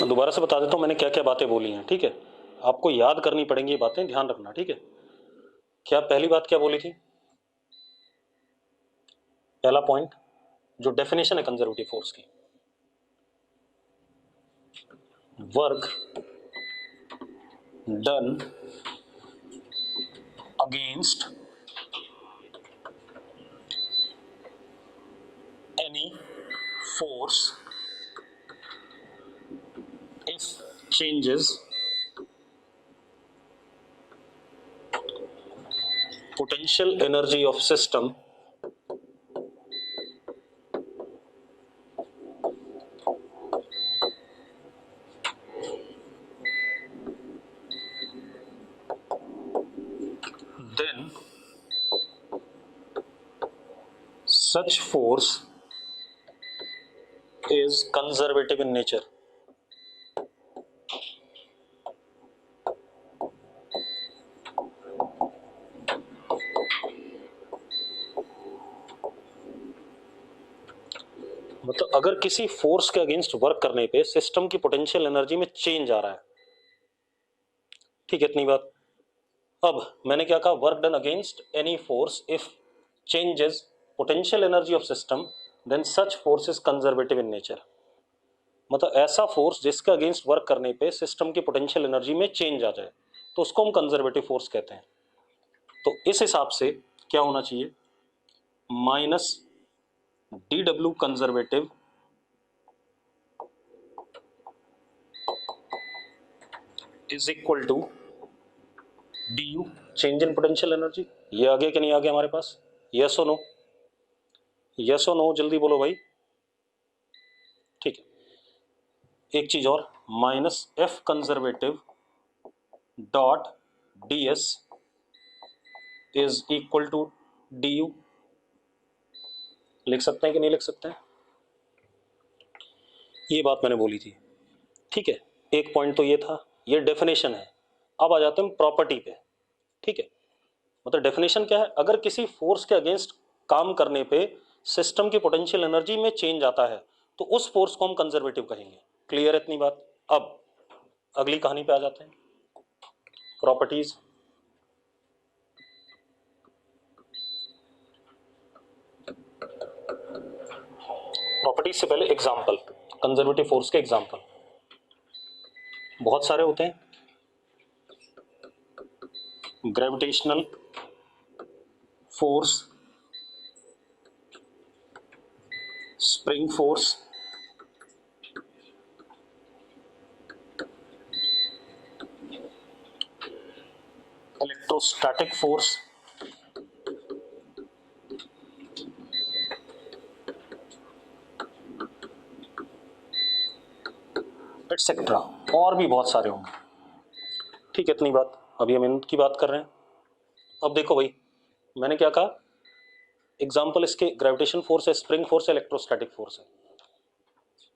दोबारा से बता देता हूँ मैंने क्या क्या बातें बोली हैं, ठीक है। आपको याद करनी पड़ेंगी ये बातें, ध्यान रखना, ठीक है। क्या पहली बात क्या बोली थी? पहला पॉइंट जो डेफिनेशन है कंजर्वेटिव फोर्स की, work done against any force if changes potential energy of system then such force is conservative in nature. मतलब अगर किसी फोर्स के अगेंस्ट वर्क करने पे सिस्टम की पोटेंशियल एनर्जी में चेंज आ रहा है, ठीक है, इतनी बात। अब मैंने क्या कहा, work done against any force if changes potential energy of system then such force is conservative in nature. मतलब ऐसा फोर्स जिसके अगेंस्ट वर्क करने पे सिस्टम की पोटेंशियल एनर्जी में चेंज आ जाए तो उसको हम कंजर्वेटिव फोर्स कहते हैं। तो इस हिसाब से क्या होना चाहिए, minus D W conservative is equal to D U change in potential energy. ये आ गया कि नहीं आ गया हमारे पास? यस और नो, यस और नो, जल्दी बोलो भाई। ठीक है, एक चीज और, minus F conservative dot D S is equal to D U. लिख सकते हैं कि नहीं लिख सकते हैं? ये बात मैंने बोली थी, ठीक है। एक पॉइंट तो ये था, ये डेफिनेशन है। अब आ जाते हैं प्रॉपर्टी पे, ठीक है। मतलब डेफिनेशन क्या है, अगर किसी फोर्स के अगेंस्ट काम करने पे सिस्टम की पोटेंशियल एनर्जी में चेंज आता है तो उस फोर्स को हम कंजर्वेटिव कहेंगे। क्लियर है इतनी बात? अब अगली कहानी पे आ जाते हैं, प्रॉपर्टीज। प्रॉपर्टीज से पहले एग्जांपल, कंजर्वेटिव फोर्स के एग्जांपल बहुत सारे होते हैं। Gravitational force, spring force, electrostatic force, etcetera, और भी बहुत सारे होंगे, ठीक है। इतनी बात, अभी हम इनकी बात कर रहे हैं। अब देखो भाई, मैंने क्या कहा, एग्जाम्पल इसके ग्रेविटेशन फोर्स है, स्प्रिंग फोर्स है, इलेक्ट्रोस्टैटिक फोर्स है।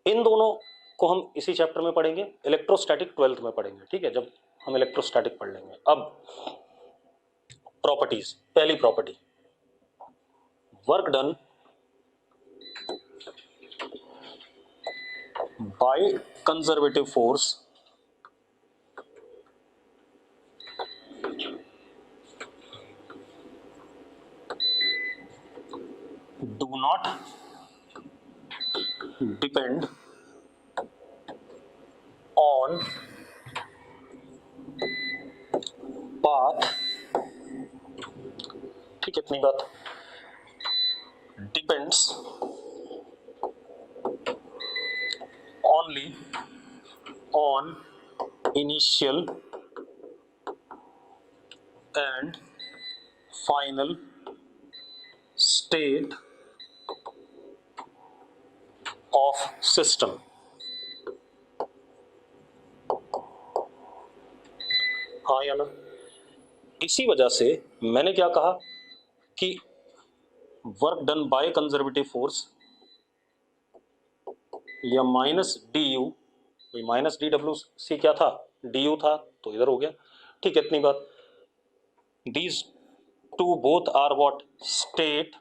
इन दोनों को हम इसी चैप्टर में पढ़ेंगे, इलेक्ट्रोस्टैटिक 12th में पढ़ेंगे, ठीक है, जब हम इलेक्ट्रोस्टैटिक पढ़ लेंगे। अब प्रॉपर्टीज, पहली property, work done by conservative force do not depend on path, ठीक है, इतनी बात। depends only on initial and final state of system। हाँ या ना? इसी वजह से मैंने क्या कहा कि work done by conservative force या minus D U, minus D W C क्या था, डी यू था, तो इधर हो गया, ठीक है, इतनी बात। These two both are what, state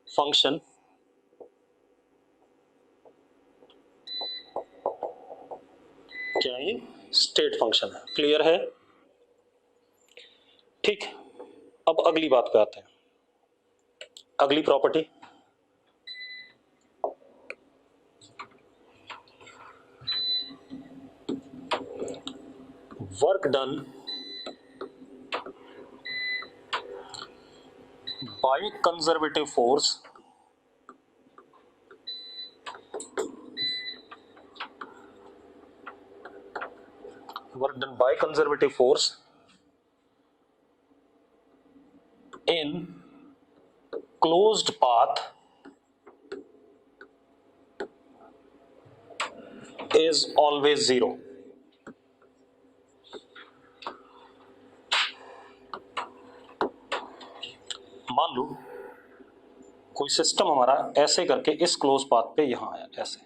function function है। क्लियर है? ठीक, अब अगली बात पे आते हैं, अगली property, work done by conservative force work done by conservative force in closed path is always zero. मान लो कोई सिस्टम हमारा ऐसे करके इस क्लोज पाथ पे यहां आया, ऐसे,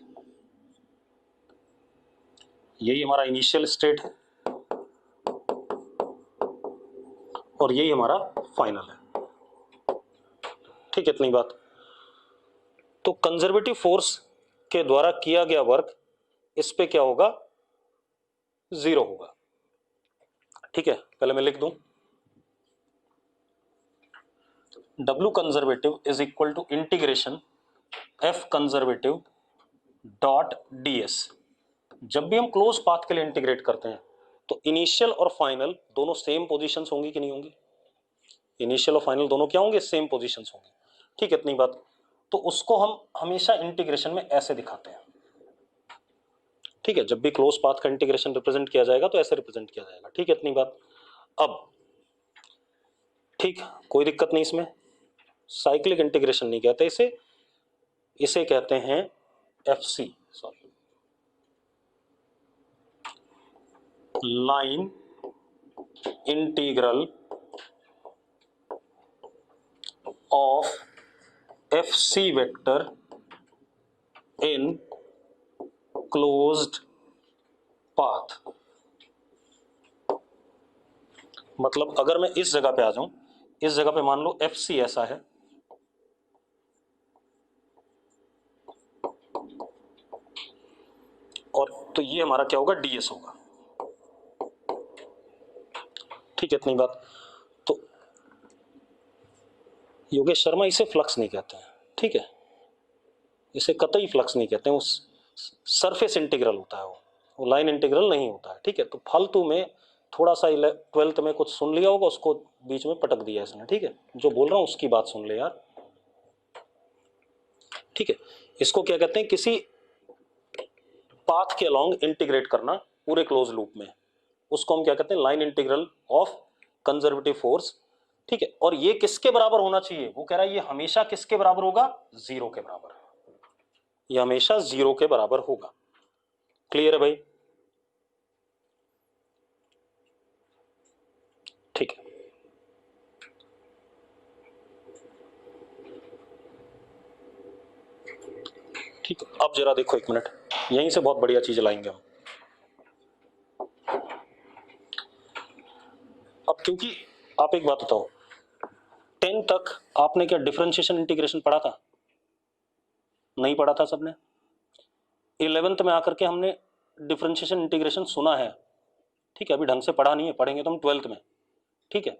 यही हमारा इनिशियल स्टेट है और यही हमारा फाइनल है। ठीक है, इतनी बात। तो कंजर्वेटिव फोर्स के द्वारा किया गया वर्क इस पे क्या होगा? जीरो होगा। ठीक है, पहले मैं लिख दूं, W conservative is equal to integration F conservative dot ds। जब भी हम क्लोज पाथ के लिए इंटीग्रेट करते हैं तो इनिशियल और फाइनल दोनों सेम पोजीशंस होंगी कि नहीं होंगी? इनिशियल और फाइनल दोनों क्या होंगे? सेम पोजीशंस होंगे। ठीक है, इतनी बात। तो उसको हम हमेशा इंटीग्रेशन में ऐसे दिखाते हैं। ठीक है, जब भी क्लोज पाथ का इंटीग्रेशन रिप्रेजेंट किया जाएगा तो ऐसे रिप्रेजेंट किया जाएगा। ठीक है, इतनी बात। अब ठीक, कोई दिक्कत नहीं इसमें, साइक्लिक इंटीग्रेशन नहीं कहते इसे, इसे कहते हैं FC, sorry, line integral of FC vector in closed path. मतलब अगर मैं इस जगह पे आ जाऊं, इस जगह पे मान लो FC ऐसा है, और तो ये हमारा क्या होगा? DS होगा। ठीक है, इतनी बात। तो योगेश शर्मा इसे फ्लक्स नहीं कहते हैं। ठीक है, इसे कतई फ्लक्स नहीं कहते हैं, उस सरफेस इंटीग्रल होता है वो लाइन इंटीग्रल नहीं होता है। ठीक है, तो फालतू में थोड़ा सा 12th में कुछ सुन लिया होगा, उसको बीच में पटक दिया इसने। ठीक है, जो बोल रहा हूं उसकी बात सुन ले यार। ठीक है, इसको क्या कहते हैं? किसी पाथ के अलोंग इंटीग्रेट करना पूरे क्लोज लूप में, उसको हम क्या कहते हैं? Line integral of conservative force. ठीक है, और ये किसके बराबर होना चाहिए? वो कह रहा है ये हमेशा किसके बराबर होगा? जीरो के बराबर। ये हमेशा जीरो के बराबर होगा। क्लियर है भाई? ठीक है, ठीक है। अब जरा देखो, एक मिनट, यहीं से बहुत बढ़िया चीज लाएंगे हम। अब क्योंकि आप एक बात बताओ, 10 तक आपने क्या डिफरेंशिएशन इंटीग्रेशन पढ़ा था? नहीं पढ़ा था सबने। 11th में आकर के हमने डिफरेंशिएशन इंटीग्रेशन सुना है। ठीक है, अभी ढंग से पढ़ा नहीं है, पढ़ेंगे तो हम 12th में। ठीक है,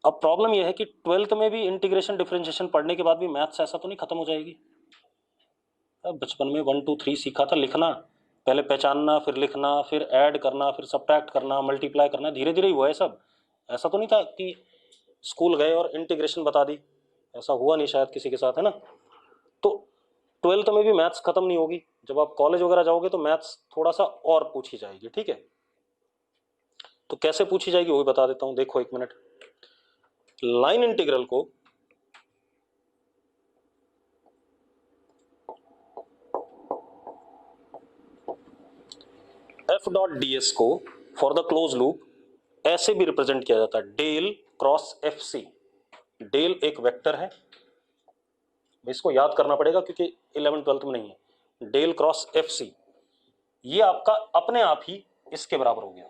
अब प्रॉब्लम यह है कि 12th में भी इंटीग्रेशन डिफरेंशिएशन पढ़ने के बाद भी मैथ्स ऐसा तो नहीं खत्म हो जाएगी। अब बचपन में 1 2 3 सीखा था लिखना, पहले पहचानना, फिर लिखना, फिर ऐड करना, फिर सब्ट्रैक्ट करना, मल्टीप्लाई करना, धीरे धीरे ही हुआ है सब। ऐसा तो नहीं था कि स्कूल गए और इंटीग्रेशन बता दी, ऐसा हुआ नहीं शायद किसी के साथ, है ना। तो 12th में भी मैथ्स खत्म नहीं होगी, जब आप कॉलेज वगैरह जाओगे तो मैथ्स थोड़ा सा और पूछी जाएगी। ठीक है, तो कैसे पूछी जाएगी वो भी बता देता हूं। देखो एक मिनट, लाइन इंटीग्रल को F डॉट ds को फॉर द क्लोज लूप ऐसे भी रिप्रेजेंट किया जाता है, डेल क्रॉस FC। डेल एक वेक्टर है, इसको याद करना पड़ेगा क्योंकि 11th 12th में नहीं है। डेल क्रॉस FC ये आपका अपने आप ही इसके बराबर हो गया।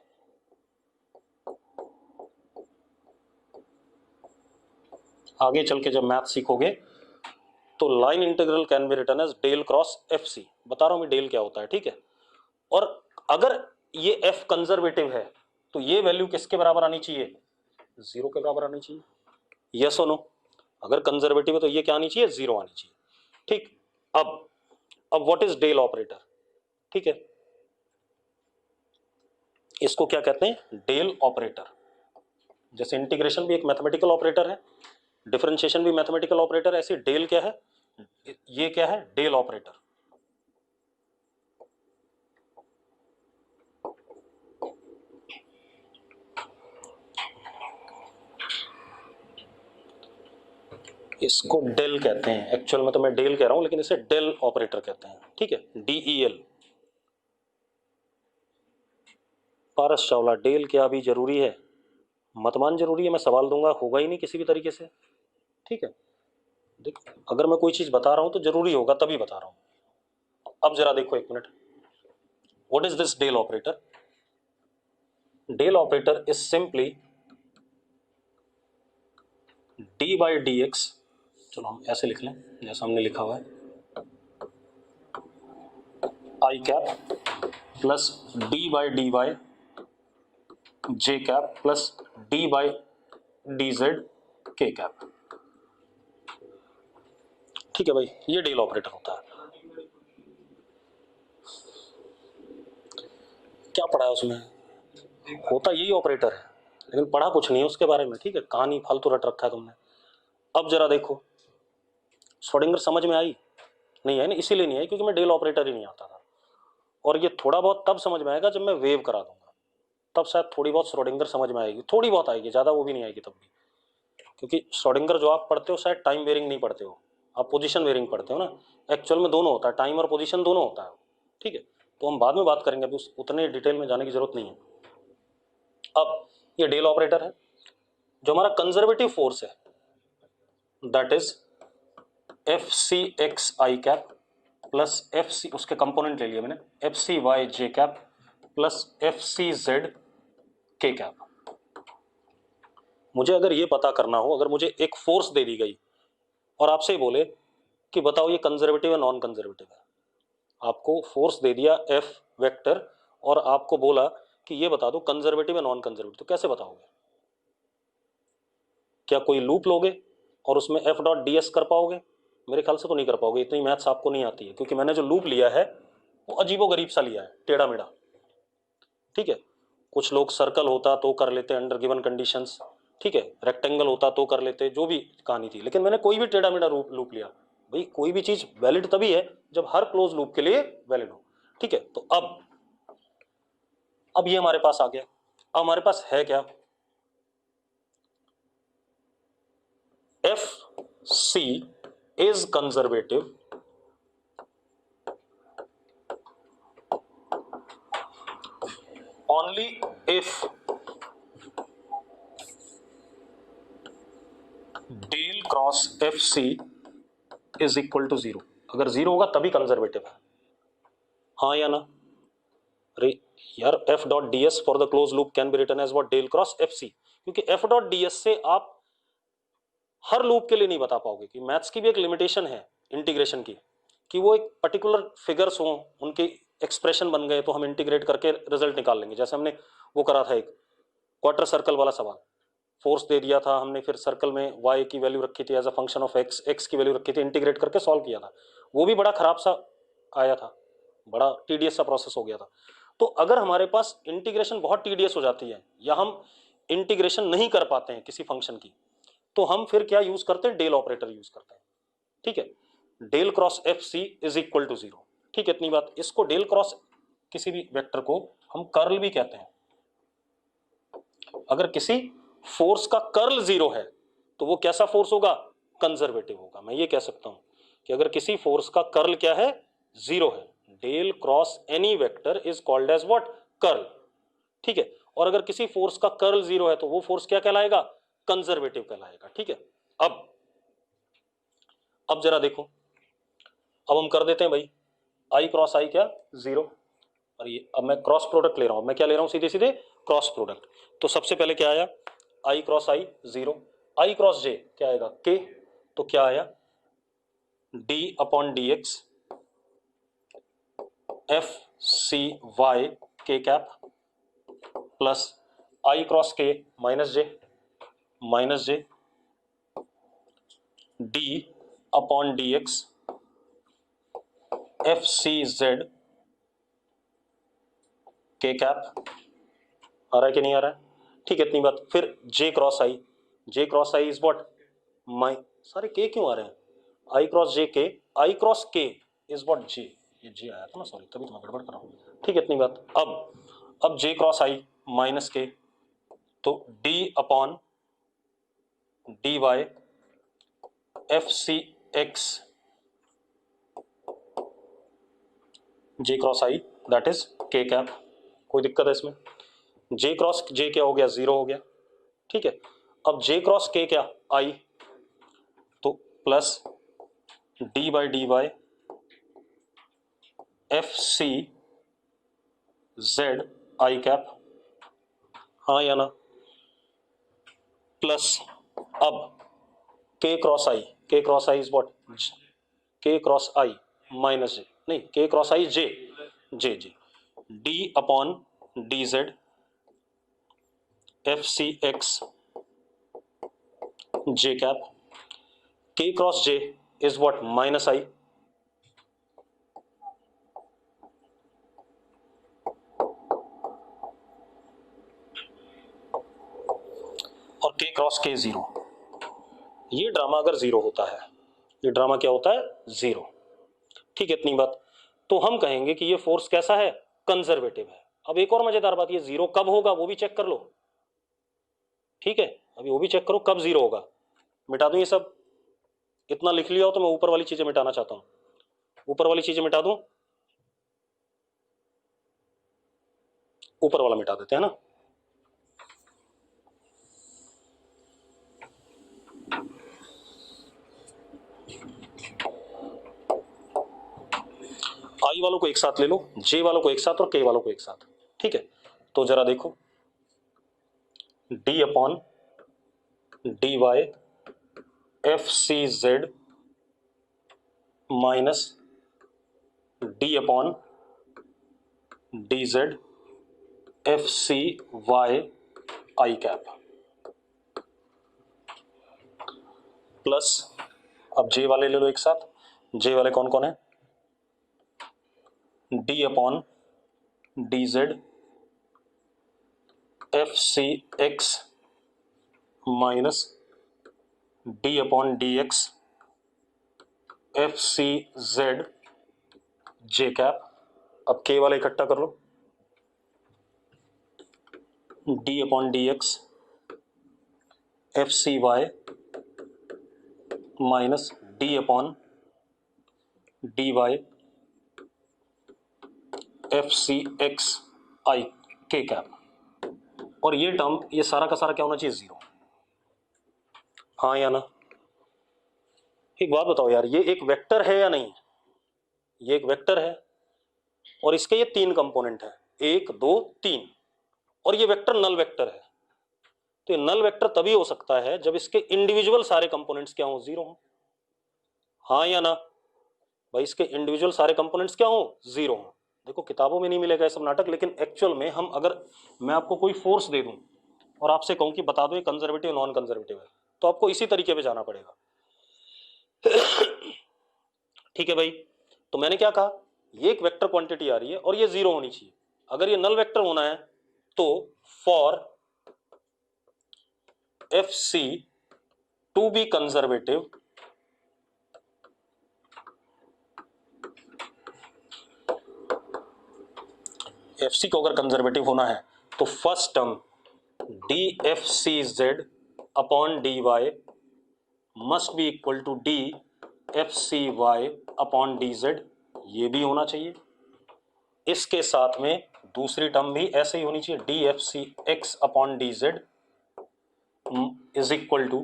आगे चल के जब मैथ सीखोगे तो line integral can be written as del cross FC। बता रहा हूं मैं डेल क्या होता है। ठीक है, और अगर ये एफ कंजर्वेटिव है तो ये वैल्यू किसके बराबर आनी चाहिए, 0 के बराबर आनी चाहिए, यस और नो। अगर कंजर्वेटिव है तो ये क्या आनी चाहिए, 0 आनी चाहिए। ठीक, अब व्हाट इज डेल ऑपरेटर, ठीक है, इसको क्या कहते हैं, डेल ऑपरेटर। जैसे इंटीग्रेशन भी एक मैथमेटिकल ऑपरेटर है, डिफरेंशिएशन भी मैथमेटिकल ऑपरेटर है, ऐसे डेल क्या है, ये क्या है, डेल ऑपरेटर। इसको डेल कहते हैं, एक्चुअल में तो मैं डेल कह रहा हूं लेकिन इसे डेल ऑपरेटर कहते हैं, ठीक है, DEL। पारस चावला, डेल क्या अभी जरूरी है, मतमान जरूरी है, मैं सवाल दूंगा, होगा ही नहीं किसी भी तरीके से, ठीक है। देख, अगर मैं कोई चीज बता रहा हूं तो जरूरी होगा तभी बता रहा हूं। अब जरा देखो एक minute, what is this del operator, del operator is simply D by D X, चलो हम ऐसे लिख लें जैसा हमने लिखा हुआ है, I cap plus D by D Y J cap plus D by D Z K cap, ठीक है भाई, ये डेल ऑपरेटर होता है। क्या पढ़ा है उसमें, होता यही ऑपरेटर है लेकिन पढ़ा कुछ नहीं है उसके बारे में, ठीक है, कहानी फालतू रट रखा है तुमने। अब जरा देखो, श्रोडिंगर समझ में आई, नहीं है ना, इसीलिए नहीं आई क्योंकि मैं डेल ऑपरेटर ही नहीं आता था, और ये थोड़ा बहुत तब समझ में आएगा जब मैं वेव करा दूंगा, तब शायद थोड़ी बहुत श्रोडिंगर समझ में आएगी, थोड़ी बहुत आएगी, ज्यादा वो भी नहीं आएगी तब भी, क्योंकि श्रोडिंगर जो आप पढ़ते हो शायद टाइम वेरिंग नहीं पढ़ते हो, आप पोजीशन वेरिंग पढ़ते हो ना, एक्चुअल में दोनों होता है, टाइम और पोजीशन दोनों होता है, ठीक है। तो हम बाद में बात करेंगे, अभी उतने डिटेल में जाने की जरूरत नहीं है। अब ये डेल ऑपरेटर है, जो हमारा कंजर्वेटिव फोर्स है that is F C X I cap plus F C, उसके कंपोनेंट ले लिए मैंने, F C Y J cap plus F C Z K cap. मुझे अगर ये पता करना हो, अगर मुझे एक फोर्स दे दी गई और आपसे ही बोले कि बताओ ये कंजर्वेटिव है नॉन कंजर्वेटिव है, आपको फोर्स दे दिया एफ वेक्टर और आपको बोला कि ये बता दो कंजर्वेटिव है नॉन कंजर्वेटिव, तो कैसे बताओगे, क्या कोई लूप लोगे और उसमें एफ डॉट डी एस कर पाओगे, मेरे ख्याल से तो नहीं कर पाओगे, इतनी मैथ्स आपको नहीं आती है, क्योंकि मैंने जो लूप लिया है वो अजीबो गरीब सा लिया है, टेढ़ा मेढ़ा, ठीक है। कुछ लोग सर्कल होता तो कर लेते अंडर गिवन कंडीशंस, ठीक है, रेक्टेंगल होता तो कर लेते, जो भी कहानी थी, लेकिन मैंने कोई भी टेढ़ा मेढ़ा लूप लिया। भाई कोई भी चीज वैलिड तभी है जब हर क्लोज लूप के लिए वैलिड हो, ठीक है। तो अब ये हमारे पास आ गया, अब हमारे पास है क्या, F C is conservative only if del cross F C is equal to 0, अगर 0 होगा तभी कंजर्वेटिव है, हाँ या ना। अरे यार, F dot D S for the close loop can be written as what, del cross F C, क्योंकि एफ डॉट डी एस से आप हर लूप के लिए नहीं बता पाओगे, कि मैथ्स की भी एक लिमिटेशन है इंटीग्रेशन की, कि वो एक पर्टिकुलर फिगर्स हो, उनके एक्सप्रेशन बन गए तो हम इंटीग्रेट करके रिजल्ट निकाल लेंगे। जैसे हमने वो करा था एक क्वार्टर सर्कल वाला सवाल, फोर्स दे दिया था हमने, फिर सर्कल में y की वैल्यू रखी थी as a function of x की वैल्यू रखी थी, इंटीग्रेट करके सॉल्व किया था, वो भी बड़ा खराब सा आया था, बड़ा टीडीएस सा प्रोसेस हो गया था। तो अगर हमारे पास इंटीग्रेशन बहुत टीडीएस हो जाती है या हम इंटीग्रेशन नहीं कर पाते हैं किसी फंक्शन की, तो हम फिर क्या यूज करते हैं, डेल ऑपरेटर यूज करते हैं, ठीक है, del cross F C is equal to 0, ठीक है, इतनी बात। इसको डेल क्रॉस किसी भी वेक्टर को हम कर्ल भी कहते हैं, अगर किसी फोर्स का कर्ल 0 है तो वो कैसा फोर्स होगा, कंजर्वेटिव होगा। मैं ये कह सकता हूं कि अगर किसी फोर्स का कर्ल क्या है, 0 है, del cross any vector is called as what, curl, ठीक है। और अगर किसी फोर्स का कर्ल 0 है तो वो फोर्स क्या कहलाएगा, कंजर्वेटिव कहलाएगा, ठीक है। अब जरा देखो, अब हम कर देते हैं भाई, आई क्रॉस आई क्या, 0, और ये अब मैं क्रॉस प्रोडक्ट ले रहा हूं, मैं क्या ले रहा हूं, सीधे सीधे क्रॉस प्रोडक्ट। तो सबसे पहले क्या आया, आई क्रॉस आई 0, आई क्रॉस जे क्या आएगा, के, तो क्या आया, D upon D X F C Y K cap plus I cross K minus J D upon D X F C Z K cap. आ रहा है कि नहीं आ रहा है? ठीक है, इतनी बात। फिर J cross I is what my, सारे के क्यों आ रहे हैं? I cross K is what J, ये जे आया था ना, सॉरी तभी तो मैं गड़बड़ कर रहा हूँ। ठीक है, इतनी बात। अब जे क्रॉस आई माइनस के, तो D upon D Y F C X J cross I that is K cap. कोई दिक्कत है इसमें? जे क्रॉस जे क्या हो गया? 0 हो गया। ठीक है, अब जे क्रॉस के क्या? आई, तो plus D by D Y F C Z I cap. हाँ या ना? प्लस अब K cross I is what? K cross I minus J, नहीं K cross I J D upon D Z F C X J cap. K cross J is what? Minus I, और K cross के 0। ये drama अगर 0 होता है, ये drama क्या होता है? 0। ठीक है, इतनी बात। तो हम कहेंगे कि ये फोर्स कैसा है? कंजर्वेटिव है। अब एक और मजेदार बात, ये 0 कब होगा वो भी चेक कर लो। ठीक है, अभी वो भी चेक करो कब 0 होगा। मिटा दूं ये सब? इतना लिख लिया हो तो मैं ऊपर वाली चीजें मिटाना चाहता हूं। ऊपर वाली चीजें मिटा दूं? ऊपर वाला मिटा देते हैं ना। आई वालों को एक साथ ले लो, जे वालों को एक साथ और के वालों को एक साथ। ठीक है, तो जरा देखो, D upon D Y F C Z minus D upon D Z F C Y I cap plus, अब जे वाले ले लो एक साथ। जे वाले कौन कौन है? D upon D Z F C X minus D upon D X F C Z J cap. अब के वाले इकट्ठा कर लो, D upon D X F C Y minus D upon D Y F C X I K cap. और ये term, ये सारा का सारा क्या होना चाहिए? 0। हाँ या ना? एक बात बताओ यार, ये एक वेक्टर है या नहीं? ये एक वेक्टर है और इसके ये 3 कंपोनेंट है, 1 2 3, और ये वेक्टर नल वेक्टर है। तो ये नल वेक्टर तभी हो सकता है जब इसके इंडिविजुअल सारे कंपोनेंट्स क्या हो? 0 हो। हाँ या ना भाई? इसके इंडिविजुअल सारे कंपोनेंट्स क्या हो? 0 हो। देखो किताबों में नहीं मिलेगा ये सब नाटक, लेकिन एक्चुअल में हम अगर मैं आपको कोई फोर्स दे दूं और आपसे कहूं कि बता दो ये कंजर्वेटिव नॉन कंजर्वेटिव है, तो आपको इसी तरीके पे जाना पड़ेगा। ठीक है भाई, तो मैंने क्या कहा? ये एक वेक्टर क्वांटिटी आ रही है और ये 0 होनी चाहिए। अगर ये नल वेक्टर होना है तो for F C to be conservative, F C को अगर कंजर्वेटिव होना है तो first term D F C Z upon D Y must be equal to D F C Y upon D Z, ये भी होना चाहिए। इसके साथ में दूसरी टर्म भी ऐसे ही होनी चाहिए, D F C X upon D Z is equal to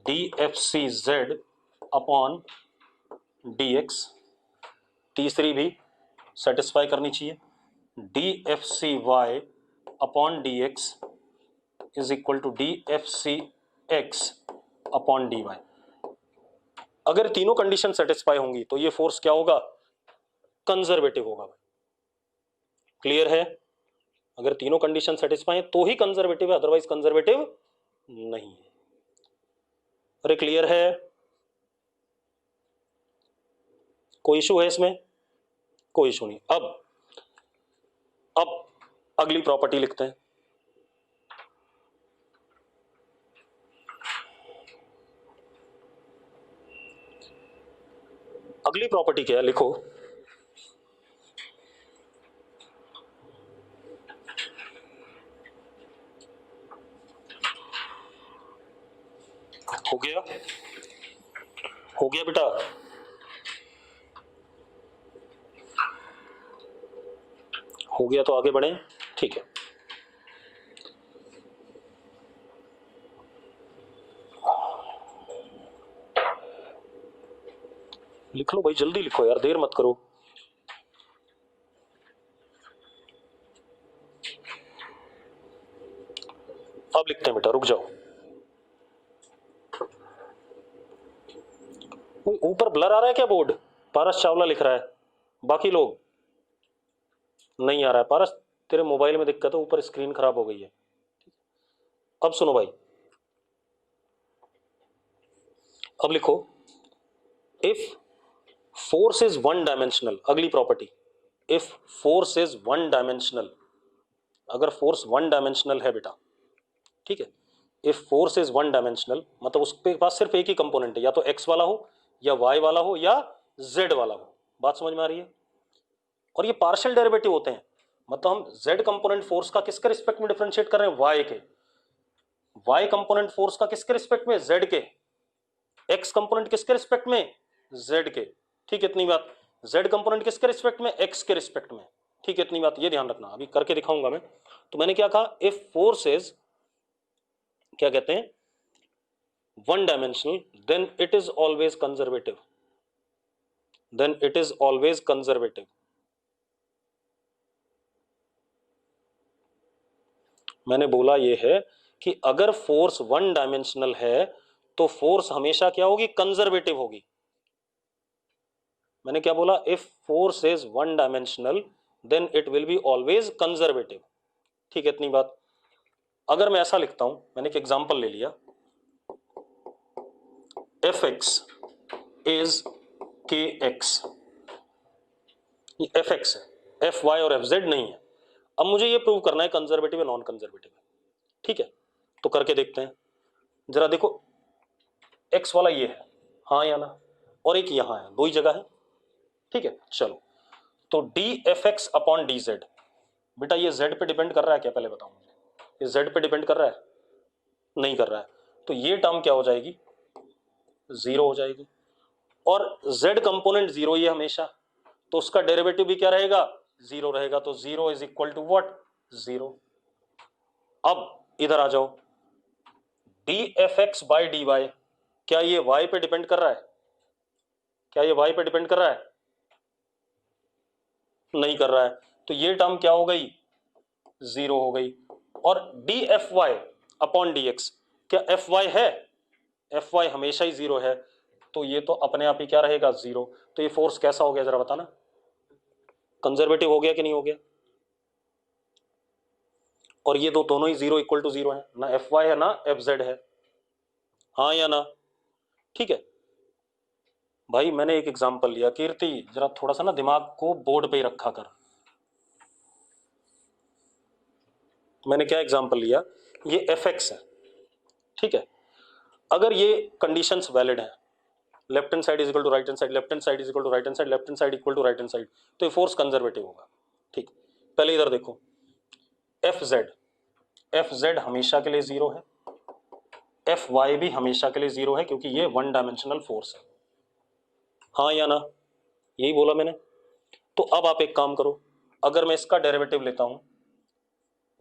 D F C Z upon D X. तीसरी भी सेटिस्फाई करनी चाहिए, D F C Y upon D X is equal to D F C X upon D Y. अगर तीनों condition satisfy होंगी तो ये force क्या होगा? कंजर्वेटिव होगा भाई। क्लियर है? अगर तीनों कंडीशन सेटिस्फाई है तो ही कंजर्वेटिव है, अदरवाइज कंजर्वेटिव नहीं है। अरे क्लियर है? कोई इशू है इसमें? कोई इशू नहीं। अब अगली प्रॉपर्टी लिखते हैं। अगली प्रॉपर्टी क्या है, लिखो। हो गया? हो गया बेटा? हो गया तो आगे बढ़े। ठीक है, लिख लो भाई, जल्दी लिखो यार, देर मत करो। अब लिखते हैं बेटा, रुक जाओ। ऊपर ब्लर आ रहा है क्या बोर्ड? पारस चावला लिख रहा है, बाकी लोग नहीं आ रहा है। पारस तेरे मोबाइल में दिक्कत है, ऊपर स्क्रीन खराब हो गई है। अब सुनो भाई, अब लिखो, if force is one dimensional, अगली property, if force is one dimensional, अगर फोर्स वन डायमेंशनल है बेटा, ठीक है, if force is one dimensional मतलब उसके पास सिर्फ एक ही कंपोनेंट है, या तो एक्स वाला हो या वाई वाला हो या जेड वाला हो। बात समझ में आ रही है? और ये पार्शियल डेरिवेटिव होते हैं, मतलब हम जेड कंपोनेंट फोर्स का किसके रिस्पेक्ट में डिफरेंशिएट कर रहे हैं? वाई के। वाई कंपोनेंट फोर्स का किसके रिस्पेक्ट में? जेड के। एक्स कंपोनेंट किसके रिस्पेक्ट में? जेड के। ठीक है, इतनी बात। जेड कंपोनेंट किसके रिस्पेक्ट में? एक्स के रिस्पेक्ट में। ठीक है, इतनी बात, ये ध्यान रखना, अभी करके दिखाऊंगा मैं। तो मैंने क्या कहा, इफ फोर्स इज, क्या कहते हैं, one dimensional, then it is always conservative, then it is always conservative. मैंने बोला ये है कि अगर फोर्स वन डायमेंशनल है तो फोर्स हमेशा क्या होगी? कंजर्वेटिव होगी। मैंने क्या बोला? If force is one dimensional then it will be always conservative. ठीक है, इतनी बात। अगर मैं ऐसा लिखता हूं, मैंने एक एग्जांपल ले लिया, एफ एक्स इज के एक्स, एफ एक्स है, एफ वाई और एफ जेड नहीं है। अब मुझे ये प्रूव करना है कंजर्वेटिव है नॉन कंजर्वेटिव है। ठीक है, तो करके देखते हैं। जरा देखो, एक्स वाला ये है, हाँ या ना, और एक यहां है, दो ही जगह है। ठीक है, चलो, तो D F x upon D Z, बेटा ये जेड पे डिपेंड कर रहा है क्या? पहले बताओ मुझे, ये जेड पे डिपेंड कर रहा है? नहीं कर रहा है। तो ये टर्म क्या हो जाएगी? जीरो हो जाएगी। और जेड कंपोनेंट जीरो ही है हमेशा, तो उसका डेरिवेटिव भी क्या रहेगा? जीरो रहेगा। तो zero is equal to what? Zero. अब इधर आ जाओ, D F X by D Y, क्या ये वाई पे डिपेंड कर रहा है? क्या ये वाई पे डिपेंड कर रहा है? नहीं कर रहा है। तो ये टर्म क्या हो गई? जीरो हो गई। और D F Y upon D X, क्या एफ वाई है? एफ वाई हमेशा ही जीरो है, तो ये तो अपने आप ही क्या रहेगा? जीरो। तो ये फोर्स कैसा हो गया, जरा बताना, कंजर्वेटिव हो गया कि नहीं हो गया? और ये दो दोनों ही जीरो इक्वल टू जीरो है ना, एफ वाई है ना एफ जेड है, हाँ या ना? ठीक है भाई, मैंने एक एग्जांपल लिया, कीर्ति जरा थोड़ा सा ना दिमाग को बोर्ड पे ही रखा कर। मैंने क्या एग्जांपल लिया, ये एफ एक्स है, ठीक है, अगर ये कंडीशंस वैलिड है, left hand side is equal to right hand side, left hand side is equal to right hand side, left hand side equal to right hand side, तो ये फोर्स कंजर्वेटिव होगा। ठीक, पहले इधर देखो, एफ जेड हमेशा के लिए जीरो है, एफ वाई भी हमेशा के लिए जीरो है, क्योंकि ये वन डायमेंशनल फोर्स है, हाँ या ना? यही बोला मैंने। तो अब आप एक काम करो, अगर मैं इसका डेरिवेटिव लेता हूं,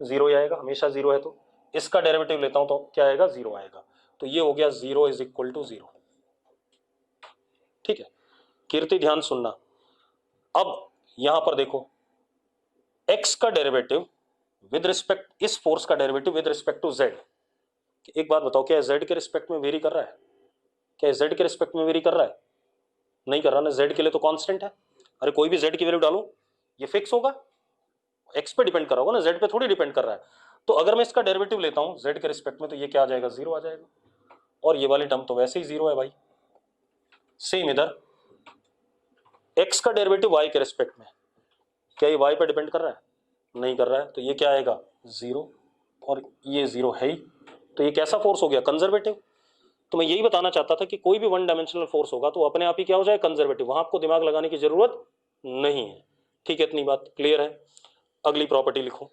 जीरो ही आएगा, हमेशा जीरो है, तो इसका डेरिवेटिव लेता हूं तो क्या आएगा? जीरो आएगा। तो ये हो गया zero is equal to zero. ठीक है, कीर्ति ध्यान सुनना। अब यहां पर देखो, x का डेरिवेटिव विद रिस्पेक्ट, इस फोर्स का derivative with respect to z, एक बात बताओ, क्या z के रिस्पेक्ट में वेरी कर रहा है? क्या z के रिस्पेक्ट में वेरी कर रहा है? नहीं कर रहा ना, z के लिए तो कांस्टेंट है। अरे कोई भी z की वैल्यू डालो, ये फिक्स होगा? एक्स पे डिपेंड कर रहा होगा ना, जेड पे थोड़ी डिपेंड कर रहा है। तो अगर मैं इसका डेरिवेटिव लेता हूं जेड के रिस्पेक्ट में तो ये क्या आ जाएगा, जीरो आ जाएगा, और ये वाली टर्म तो वैसे ही जीरो है भाई। सेम इधर एक्स का डेरिवेटिव वाई के रिस्पेक्ट में, क्या ये वाई पे डिपेंड कर रहा है, नहीं कर रहा है, तो ये क्या आएगा जीरो, और ये जीरो है ही, तो ये कैसा फोर्स हो गया, कंजर्वेटिव। तो मैं यही बताना चाहता था कि कोई भी वन डायमेंशनल फोर्स होगा तो अपने आप ही क्या हो जाए, कंजर्वेटिव, वहां आपको दिमाग लगाने की जरूरत नहीं है। ठीक है, इतनी बात क्लियर है। अगली प्रॉपर्टी लिखो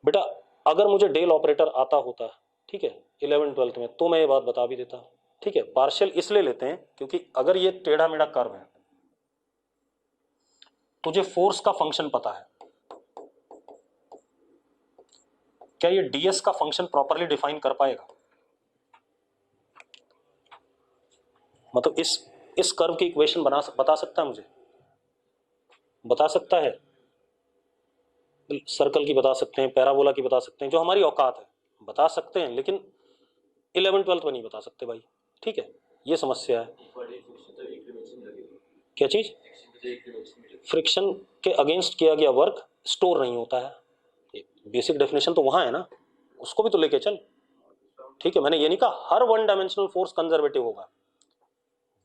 बेटा, अगर मुझे डेल ऑपरेटर आता होता, ठीक है, 11वीं 12वीं में, तो मैं ये बात बता भी देता। ठीक है, पार्शियल इसलिए लेते हैं क्योंकि अगर ये टेढ़ा मेढ़ा कर्व है, तुझे फोर्स का फंक्शन पता है, क्या ये ds का फंक्शन प्रॉपरली डिफाइन कर पाएगा, मतलब इस कर्व की इक्वेशन बता सकता है मुझे, बता सकता है, सर्कल की बता सकते हैं, पैराबोला की बता सकते हैं, जो हमारी औकात है बता सकते हैं, लेकिन 11वीं 12वीं में नहीं बता सकते भाई। ठीक है, ये समस्या है। क्या चीज, फ्रिक्शन के अगेंस्ट किया गया वर्क स्टोर नहीं होता है, बेसिक डेफिनेशन तो वहां है ना, उसको भी तो लेके चल। ठीक है, मैंने ये नहीं कहा हर वन डायमेंशनल फोर्स कंजर्वेटिव होगा,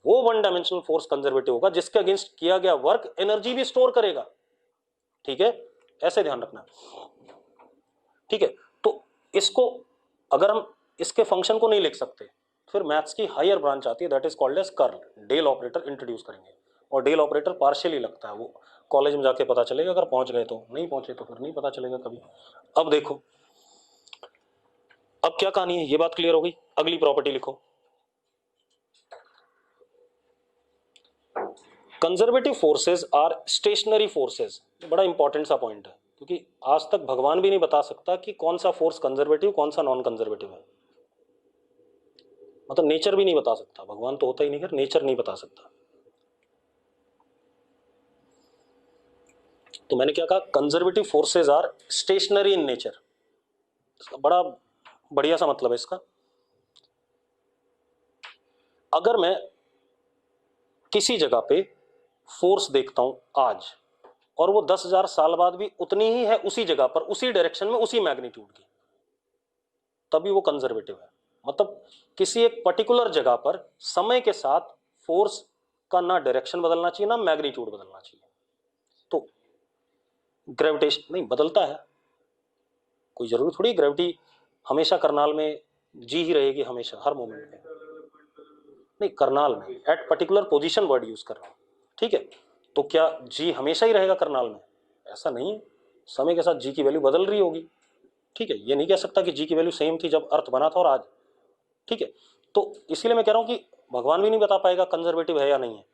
वो वन डायमेंशनल फोर्स कंजर्वेटिव होगा जिसके अगेंस्ट किया गया वर्क एनर्जी भी स्टोर करेगा। ठीक है, ऐसे ध्यान रखना। ठीक है, तो इसको अगर हम इसके फंक्शन को नहीं लिख सकते, फिर मैथ्स की हायर ब्रांच आती है, that is called as curl, del operator introduce करेंगे, और डेल ऑपरेटर पार्शियली लगता है, वो कॉलेज में जाके पता चलेगा, अगर पहुंच गए तो, नहीं पहुंचे तो फिर नहीं पता चलेगा कभी। अब देखो, अब क्या कहानी है, ये बात क्लियर हो गई। अगली प्रॉपर्टी लिखो, conservative forces are stationary forces. बड़ा इंपॉर्टेंट सा पॉइंट है, क्योंकि आज तक भगवान भी नहीं बता सकता कि कौन सा फोर्स कंजर्वेटिव कौन सा नॉन कंजर्वेटिव है, मतलब नेचर भी नहीं बता सकता, भगवान तो होता ही नहीं है, नेचर नहीं बता सकता। तो मैंने क्या कहा, conservative forces are stationary in nature, बड़ा बढ़िया सा मतलब है इसका। अगर मैं किसी जगह पे फोर्स देखता हूं आज, और वो 10,000 साल बाद भी उतनी ही है उसी जगह पर, उसी डायरेक्शन में, उसी मैग्नीट्यूड की, तभी वो कंजर्वेटिव है। मतलब किसी एक पर्टिकुलर जगह पर समय के साथ फोर्स का ना डायरेक्शन बदलना चाहिए ना मैग्नीट्यूड बदलना चाहिए। तो ग्रेविटेशन नहीं बदलता है, कोई जरूरी थोड़ी ग्रेविटी हमेशा करनाल में जी ही रहेगी, हमेशा हर मोमेंट में नहीं, करनाल में at particular position word use कर रहा हूं। ठीक है, तो क्या जी हमेशा ही रहेगा करनाल में, ऐसा नहीं है, समय के साथ जी की वैल्यू बदल रही होगी। ठीक है, ये नहीं कह सकता कि जी की वैल्यू सेम थी जब अर्थ बना था और आज। ठीक है, तो इसीलिए मैं कह रहा हूं कि भगवान भी नहीं बता पाएगा कंजर्वेटिव है या नहीं है,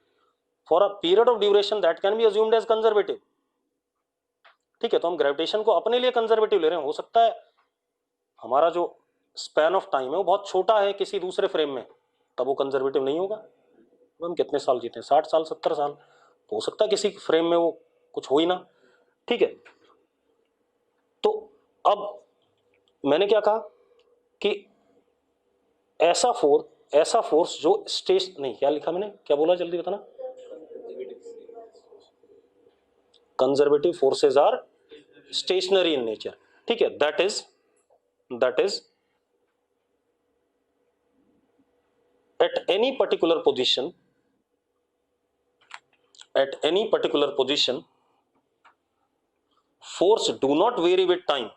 for a period of duration that can be assumed as conservative. ठीक है, तो हम ग्रेविटेशन को अपने लिए कंजर्वेटिव ले रहे हैं, हो सकता है हमारा जो स्पैन ऑफ टाइम है वो बहुत छोटा है किसी दूसरे फ्रेम में, तब वो कंजर्वेटिव नहीं होगा। हम कितने साल जीते हैं, 60 साल 70 साल, तो हो सकता है किसी फ्रेम में वो कुछ हो ही ना। ठीक है, तो अब मैंने क्या कहा कि ऐसा फोर्स जो स्टेश नहीं, क्या लिखा मैंने, क्या बोला जल्दी बताना, conservative forces are stationary in nature. ठीक है, that is at any particular position force do not vary with time,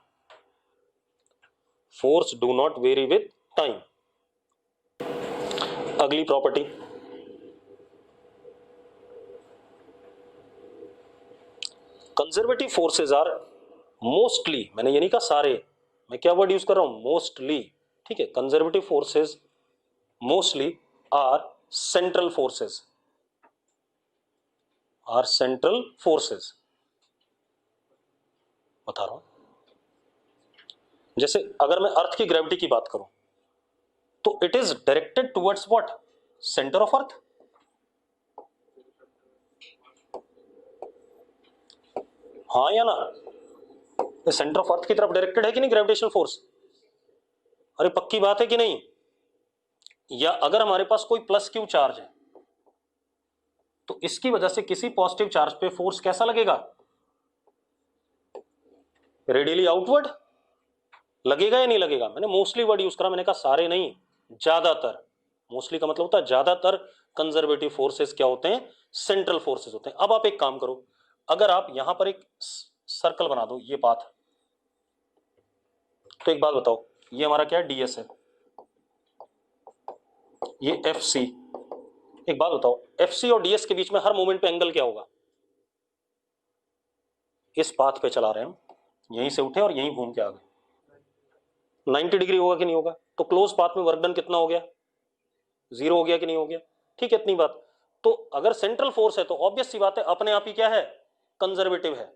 अगली property, conservative forces are mostly, मैंने ये नहीं कहा सारे, मैं क्या वर्ड यूज कर रहा हूं, मोस्टली। ठीक है, conservative forces mostly are central forces, बता रहा हूं। जैसे अगर मैं अर्थ की ग्रेविटी की बात करूं तो it is directed towards what, centre of earth. हाँ या ना, सेंटर ऑफ अर्थ की तरफ डायरेक्टेड है कि नहीं ग्रेविटेशनल फोर्स, अरे पक्की बात है कि नहीं। या अगर हमारे पास कोई प्लस क्यू चार्ज है, तो इसकी वजह से किसी पॉजिटिव चार्ज पे फोर्स कैसा लगेगा, रेडियली आउटवर्ड लगेगा या नहीं लगेगा। मैंने मोस्टली वर्ड यूज करा, मैंने कहा सारे नहीं, ज्यादातर। मोस्टली का मतलब होता है ज्यादातर कंजर्वेटिव फोर्सेस क्या होते हैं, सेंट्रल फोर्सेस होते हैं। अब आप एक काम करो, अगर आप यहां पर एक सर्कल बना दो, ये पाथ, तो एक बात बताओ, ये हमारा क्या है, डीएस है, ये एफ सी। एक बात बताओ, एफ सी और डीएस के बीच में हर मोमेंट पे एंगल क्या होगा, इस पाथ पे चला रहे हैं हम, यहीं से उठे और यहीं घूम के आ गए, 90 डिग्री होगा कि नहीं होगा। तो क्लोज पाथ में वर्क डन कितना हो गया, 0 हो गया कि नहीं हो गया। ठीक है, इतनी बात। तो अगर सेंट्रल फोर्स है तो ऑब्वियस सी बात है अपने आप ही क्या है, कंजर्वेटिव है,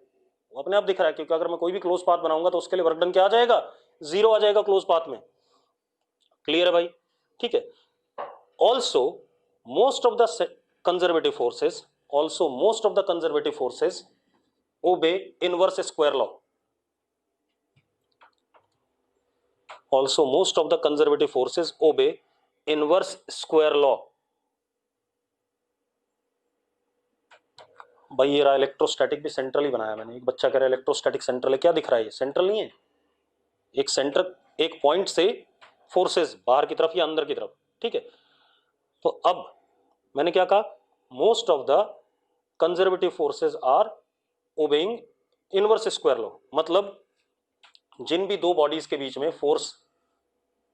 वो अपने आप दिख रहा है, क्योंकि अगर मैं कोई भी क्लोज पाथ बनाऊंगा तो उसके लिए वर्क डन क्या आ जाएगा, 0 आ जाएगा क्लोज पाथ में। क्लियर है भाई, ठीक है। Also most of the conservative forces, also most of the conservative forces obey inverse square law. Also most of the conservative forces obey inverse square law। भाई ये रहा इलेक्ट्रोस्टैटिक भी सेंट्रल ही बनाया मैंने। एक बच्चा कह रहा है इलेक्ट्रोस्टैटिक सेंट्रल है, क्या दिख रहा है, ये सेंट्रल नहीं है। एक सेंटर, एक पॉइंट से फोर्सेस बाहर की तरफ या अंदर की तरफ, ठीक है। तो अब मैंने क्या कहा, most of the conservative forces are obeying inverse square law, मतलब जिन भी दो बॉडीज के बीच में फोर्स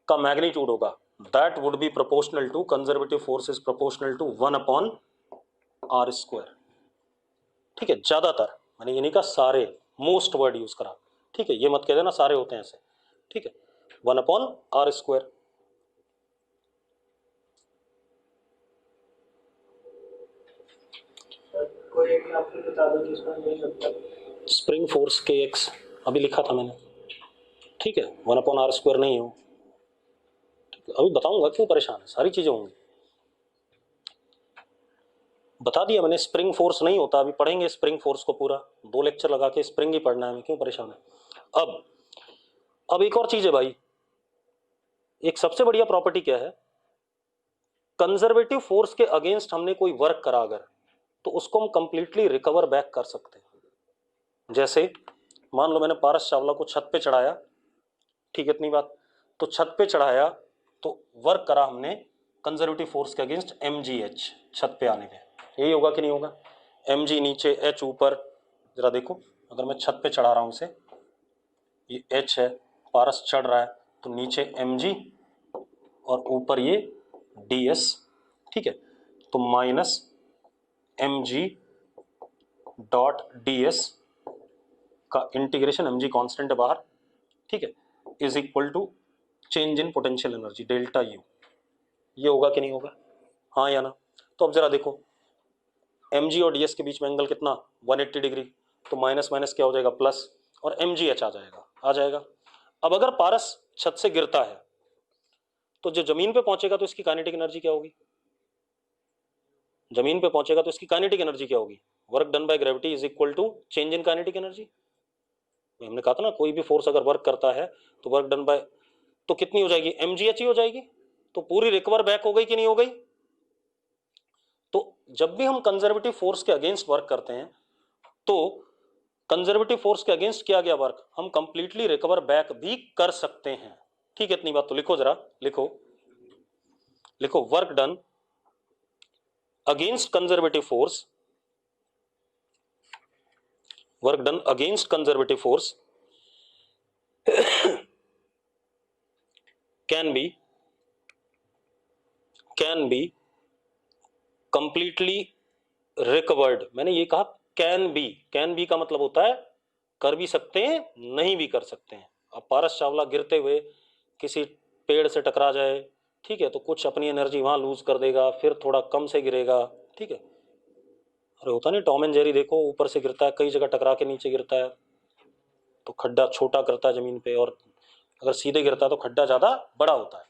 का मैग्नीट्यूड होगा, that would be proportional to, conservative force is proportional to 1/r²। ठीक है, ज्यादातर, मैंने ये नहीं कहा सारे, मोस्ट वर्ड यूज करा, ठीक है। ये मत कह देना सारे होते हैं ऐसे, ठीक है, 1/r²। कोई एक आपको बता दो जिसमें नहीं लगता। स्प्रिंग फोर्स के एक्स अभी लिखा था मैंने, ठीक है, 1/r² नहीं हो, अभी बताऊंगा, क्यों परेशान है, सारी चीजें होंगी, बता दिया मैंने। स्प्रिंग फोर्स नहीं होता, अभी पढ़ेंगे स्प्रिंग फोर्स को पूरा, 2 लेक्चर लगा के स्प्रिंग ही पढ़ना है, मैं क्यों परेशान है। अब एक और चीज है भाई, एक सबसे बढ़िया प्रॉपर्टी क्या है, कंजर्वेटिव फोर्स के अगेंस्ट हमने कोई वर्क करा अगर, तो उसको हम कंप्लीटली रिकवर बैक कर सकते हैं। जैसे मान लो मैंने पारस चावला को छत पे चढ़ाया, ठीक है, इतनी बात, तो छत पे चढ़ाया तो वर्क करा हमने कंजर्वेटिव फोर्स के अगेंस्ट mgh, छत पे आने पे, यही होगा कि नहीं होगा, mg नीचे h ऊपर। जरा देखो, अगर मैं छत पे चढ़ा रहा हूं इसे, ये h है, पारस चढ़ रहा है, तो नीचे mg और ऊपर ये ds, ठीक है, तो माइनस mg डॉट ds का इंटीग्रेशन, mg कांस्टेंट है बाहर, ठीक है, is equal to change in potential energy delta U. ये होगा कि नहीं होगा, हाँ या ना। तो अब जरा देखो, mg और ds के बीच में एंगल कितना, 180 डिग्री, तो माइनस माइनस क्या हो जाएगा, प्लस, और mgh आ जाएगा। अब अगर पारस छत से गिरता है तो जो जमीन पे पहुंचेगा तो इसकी काइनेटिक एनर्जी क्या होगी, जमीन पे पहुंचेगा तो इसकी काइनेटिक एनर्जी क्या होगी, work done by gravity is equal to change in kinetic energy. हमने कहा था ना, कोई भी फोर्स अगर वर्क करता है तो वर्क डन बाय, तो कितनी हो जाएगी, mgh ही हो जाएगी, तो पूरी रिकवर बैक हो गई कि नहीं हो गई। तो जब भी हम कंजर्वेटिव फोर्स के अगेंस्ट वर्क करते हैं, तो कंजर्वेटिव फोर्स के अगेंस्ट किया गया वर्क हम कंप्लीटली रिकवर बैक भी कर सकते हैं, ठीक है, इतनी बात। तो लिखो जरा, लिखो work done against conservative force, work done against conservative force can be completely recovered। मैंने ये कहा कैन बी का मतलब होता है कर भी सकते हैं, नहीं भी कर सकते हैं। अब पारस चावला गिरते हुए किसी पेड़ से टकरा जाए, ठीक है, तो कुछ अपनी एनर्जी वहां लूज कर देगा, फिर थोड़ा कम से गिरेगा, ठीक है। अरे होता नहीं टॉम एंड जेरी, देखो ऊपर से गिरता है, कई जगह टकरा के नीचे गिरता है, तो खड्डा छोटा करता है जमीन पे, और अगर सीधे गिरता है तो खड्डा ज्यादा बड़ा होता है।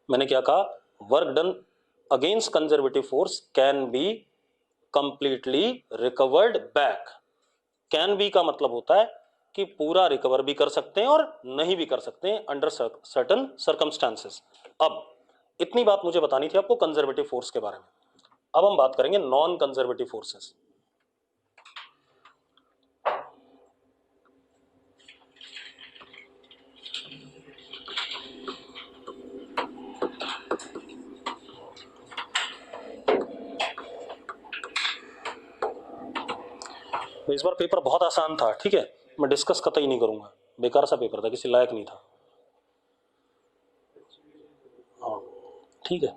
मैंने क्या कहा, work done against conservative force can be completely recovered back. Can be का मतलब होता है कि पूरा रिकवर भी कर सकते हैं और नहीं भी कर सकते हैं अंडर सर्टन सर्कमस्टांसेस। अब इतनी बात मुझे बतानी थी आपको कंजर्वेटिव फोर्स के बारे में। अब हम बात करेंगे नॉन कंजर्वेटिव फोर्सेस। इस बार पेपर बहुत आसान था, ठीक है, मैं डिस्कस कतई नहीं करूंगा, बेकार सा पेपर था, किसी लायक नहीं था। हाँ ठीक है।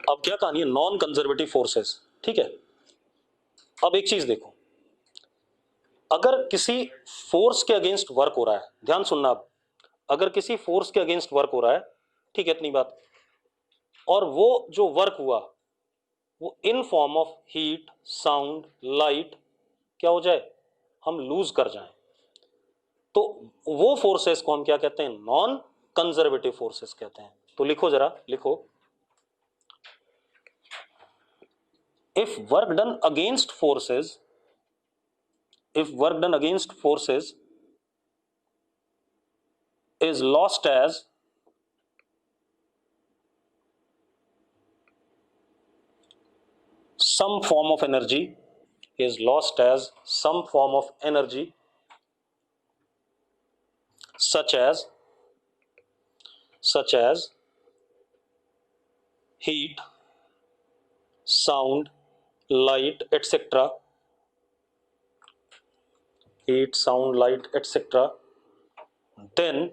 अब क्या कहानी है नॉन कंजर्वेटिव फोर्सेस, ठीक है। अब एक चीज देखो, अगर किसी फोर्स के अगेंस्ट वर्क हो रहा है, ध्यान सुनना, अब अगर किसी फोर्स के अगेंस्ट वर्क हो रहा है, ठीक है, इतनी बात, और वो जो वर्क हुआ वो in form of heat, sound, light क्या हो जाए, हम लूज कर जाएं, तो वो फोर्सेस को हम क्या कहते हैं, नॉन कंजर्वेटिव फोर्सेस कहते हैं। तो लिखो जरा, लिखो, if work done against forces, if work done against forces is lost as some form of energy, is lost as some form of energy such as heat, sound, light, etc. Heat, sound, light, etc. Then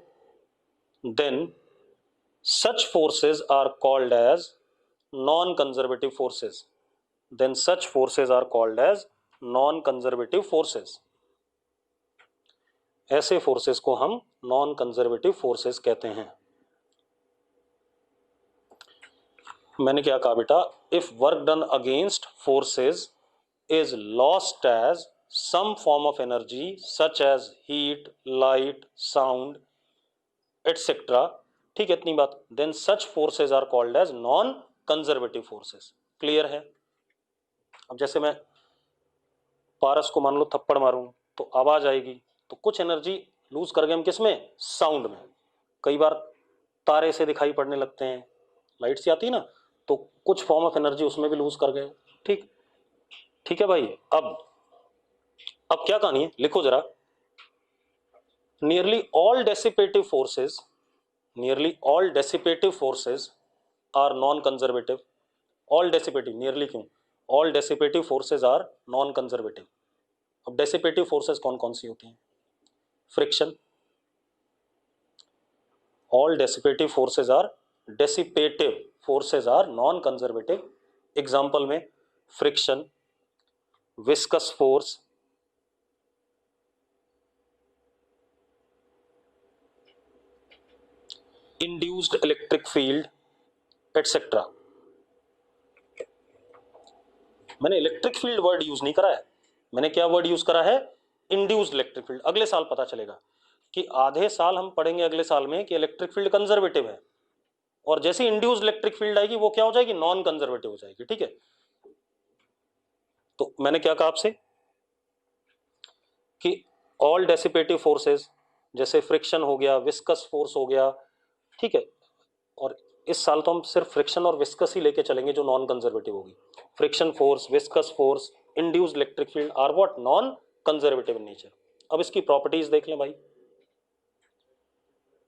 such forces are called as non-conservative forces. Then such forces are called as non-conservative forces. ऐसे forces को हम non conservative forces कहते हैं। मैंने क्या कहा बेटा, if work done against forces is lost as some form of energy such as heat, light, sound, etcetera, ठीक है, इतनी बात, then such forces are called as non conservative forces. Clear है? अब जैसे मैं पारस को मान लो थप्पड़ मारूं तो आवाज आएगी, तो कुछ एनर्जी लूज कर गए हम, किसमें, साउंड में। कई बार तारे से दिखाई पड़ने लगते हैं, लाइट सी आती है ना, तो कुछ फॉर्म ऑफ एनर्जी उसमें भी लूज कर गए। ठीक, ठीक है भाई। अब क्या कहानी है, लिखो जरा, nearly all dissipative forces, nearly all dissipative forces are non conservative. All dissipative, nearly क्यों, all dissipative forces are non conservative. अब डेसिपेटिव फोर्सेस कौन कौन सी होती हैं, friction, all dissipative forces are non-conservative। Example में friction, viscous force, induced electric field, etcetera. मैंने electric field word use नहीं करा है, मैंने क्या वर्ड यूज करा है, इंड्यूस्ड इलेक्ट्रिक फील्ड। अगले साल पता चलेगा कि आधे साल हम पढ़ेंगे अगले साल में कि इलेक्ट्रिक फील्ड कंजर्वेटिव है, और जैसे इंड्यूस्ड इलेक्ट्रिक फील्ड आएगी वो क्या हो जाएगी, नॉन कंजर्वेटिव हो जाएगी। ठीक है, तो मैंने क्या कहा आपसे कि ऑल डेसिपेटिव फोर्सेस, जैसे फ्रिक्शन हो गया, विस्कस फोर्स हो गया, ठीक है, और इस साल तो हम सिर्फ फ्रिक्शन और विस्कस ही लेके चलेंगे जो नॉन कंजर्वेटिव होगी। Friction force, viscous force, induced electric field are what, non conservative in nature. अब इसकी प्रॉपर्टीज देख लें भाई।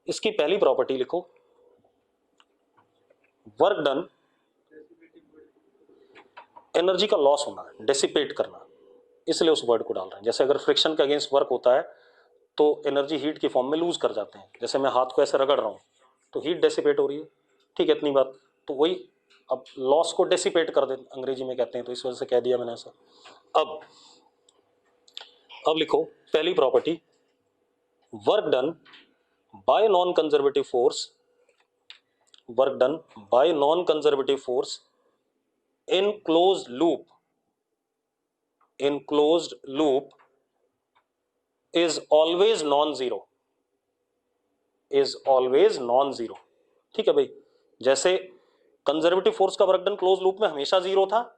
इसकी पहली प्रॉपर्टी लिखो, वर्क डन, एनर्जी का लॉस होना, डेसिपेट करना, इसलिए उस वर्ड को डाल रहे हैं। जैसे अगर फ्रिक्शन के अगेंस्ट वर्क होता है तो एनर्जी हीट की फॉर्म में लूज कर जाते हैं, जैसे मैं हाथ को ऐसे रगड़ रहा हूं तो हीट डेसिपेट हो रही है, ठीक है, इतनी बात। तो वही, अब लॉस को डेसिपेट कर दे अंग्रेजी में कहते हैं, तो इस वजह से कह दिया मैंने ऐसा। अब लिखो पहली property, work done by non conservative force, work done by non conservative force in closed loop is always non-zero, is always non-zero। ठीक है भाई, जैसे कंजर्वेटिव फोर्स का वर्क डन क्लोज लूप में हमेशा जीरो था,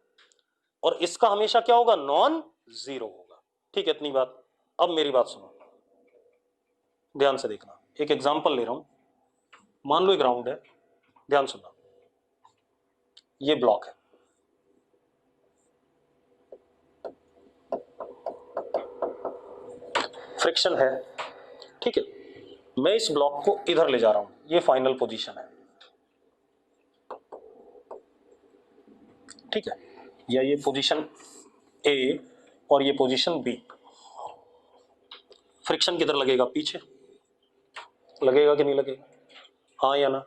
और इसका हमेशा क्या होगा, नॉन जीरो होगा। ठीक है, इतनी बात। अब मेरी बात सुनो, ध्यान से देखना, एक एग्जांपल ले रहा हूं। मान लो एक ग्राउंड है, ध्यान सुनना, ये ब्लॉक है, फ्रिक्शन है, ठीक है। मैं इस ब्लॉक को इधर ले जा रहा हूं, ये फाइनल पोजीशन है, ठीक है, या ये पोजीशन ए और ये पोजीशन बी। फ्रिक्शन किधर लगेगा? पीछे लगेगा कि नहीं लगेगा? हाँ या ना?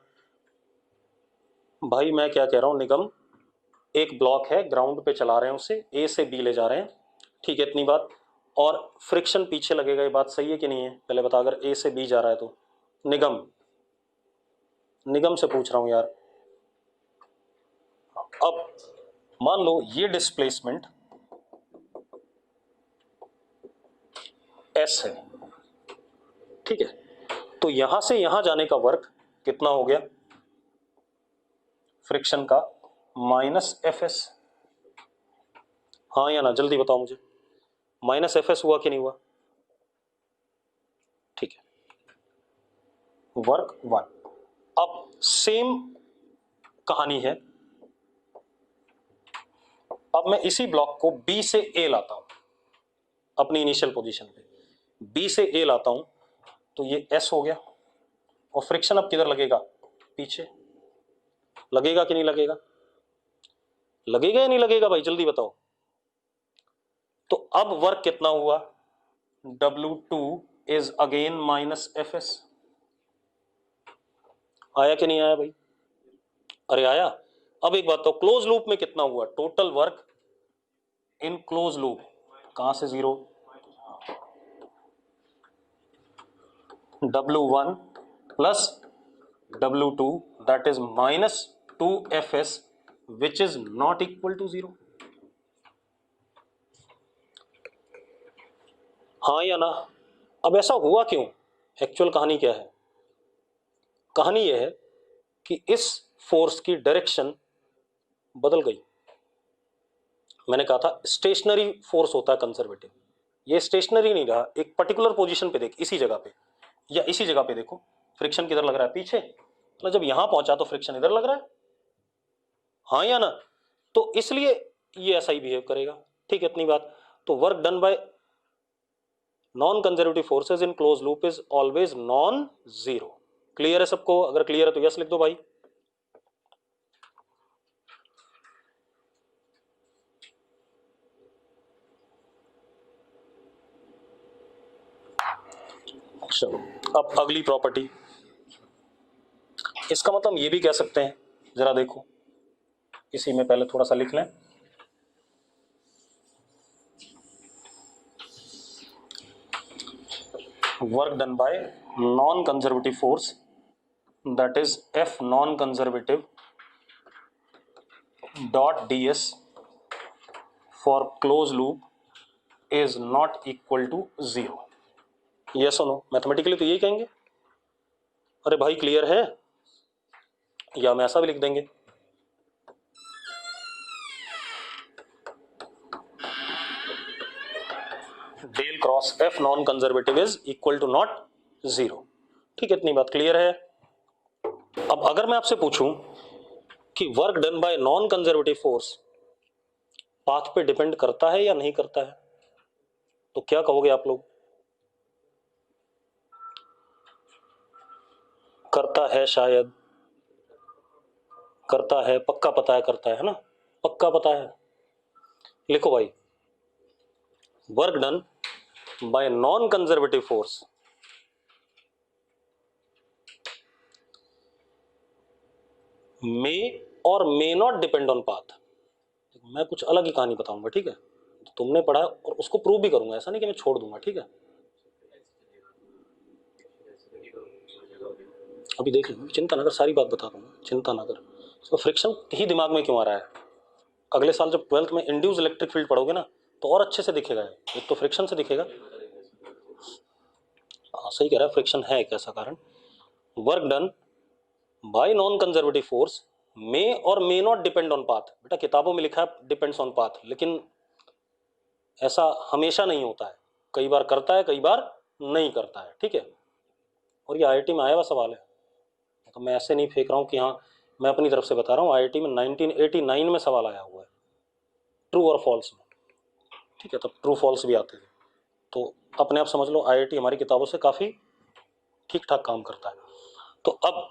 भाई मैं क्या कह रहा हूं निगम, एक ब्लॉक है, ग्राउंड पे चला रहे हैं उसे, ए से बी ले जा रहे हैं, ठीक है, इतनी बात, और फ्रिक्शन पीछे लगेगा, ये बात सही है कि नहीं है? पहले बता, अगर ए से बी जा रहा है तो। निगम, निगम से पूछ रहा हूं यार। अब मान लो ये डिस्प्लेसमेंट एस है, ठीक है, तो यहां से यहां जाने का वर्क कितना हो गया फ्रिक्शन का? Minus F S. हाँ या ना? जल्दी बताओ मुझे, माइनस एफ एस हुआ कि नहीं हुआ? ठीक है, वर्क वन। अब सेम कहानी है, अब मैं इसी ब्लॉक को बी से ए लाता हूं, अपनी इनिशियल पोजीशन पे बी से ए लाता हूं, तो ये एस हो गया, और फ्रिक्शन अब किधर लगेगा? पीछे। लगेगा कि नहीं लगेगा? लगेगा या नहीं लगेगा भाई, जल्दी बताओ। तो अब वर्क कितना हुआ? W2 is again minus F S. आया कि नहीं आया भाई? अरे आया। अब एक बात तो, क्लोज लूप में कितना हुआ total work in close loop? कहां से zero? W1 plus W2 that is minus 2fs which is not equal to zero. हाँ या ना? अब ऐसा हुआ क्यों? एक्चुअल कहानी क्या है? कहानी यह है कि इस फोर्स की डायरेक्शन बदल गई। मैंने कहा था स्टेशनरी फोर्स होता है कंजर्वेटिव, ये स्टेशनरी नहीं रहा, एक पर्टिकुलर पोजीशन पे देख, इसी जगह पे या इसी जगह पे देखो, फ्रिक्शन किधर लग रहा है? पीछे। मतलब जब यहां पहुंचा तो फ्रिक्शन इधर लग रहा है, हाँ या ना? तो इसलिए ये ऐसा ही बिहेव करेगा, ठीक है, इतनी बात। तो work done by non conservative forces in close loop is always non zero. Clear है सबको? अगर क्लियर है तो यस लिख दो भाई। चलो अब अगली प्रॉपर्टी, इसका मतलब ये भी कह सकते हैं, जरा देखो, इसी में पहले थोड़ा सा लिख लें। Work done by non conservative force that is F non conservative dot ds for close loop is not equal to zero. Yes और नो? मैथमेटिकली तो यही कहेंगे। अरे भाई क्लियर है? या हम ऐसा भी लिख देंगे, del cross F non conservative is equal to not zero. ठीक है, इतनी बात क्लियर है। अब अगर मैं आपसे पूछूं कि work done by non conservative force path पे डिपेंड करता है या नहीं करता है, तो क्या कहोगे आप लोग? करता है, शायद करता है, पक्का पता है करता है ना? पक्का पता है। लिखो भाई, work done by non conservative force may और may not depend on path. मैं कुछ अलग ही कहानी बताऊंगा, ठीक है? तो तुमने पढ़ा और उसको प्रूव भी करूंगा, ऐसा नहीं कि मैं छोड़ दूंगा, ठीक है? अभी देख लो, चिंता ना कर, सारी बात बता दूंगा, चिंता ना कर। तो फ्रिक्शन ही दिमाग में क्यों आ रहा है? अगले साल जब 12th में इंड्यूस इलेक्ट्रिक फील्ड पढ़ोगे ना, तो और अच्छे से दिखेगा। एक तो फ्रिक्शन से दिखेगा। हाँ सही कह रहा है, फ्रिक्शन है एक ऐसा कारण। Work done by non conservative force may और may not depend on path. बेटा किताबों में लिखा है डिपेंड्स ऑन पाथ, लेकिन ऐसा हमेशा नहीं होता है, कई बार करता है, कई बार नहीं करता है, ठीक है? और ये आईआईटी में आया हुआ सवाल है, तो मैं ऐसे नहीं फेंक रहा हूँ कि हाँ, मैं अपनी तरफ से बता रहा हूँ, आईआईटी में 1989 में सवाल आया हुआ है, ट्रू और फॉल्स में। ठीक है, तब ट्रू फॉल्स भी आते थे, तो अपने आप समझ लो आईआईटी हमारी किताबों से काफ़ी ठीक ठाक काम करता है। तो अब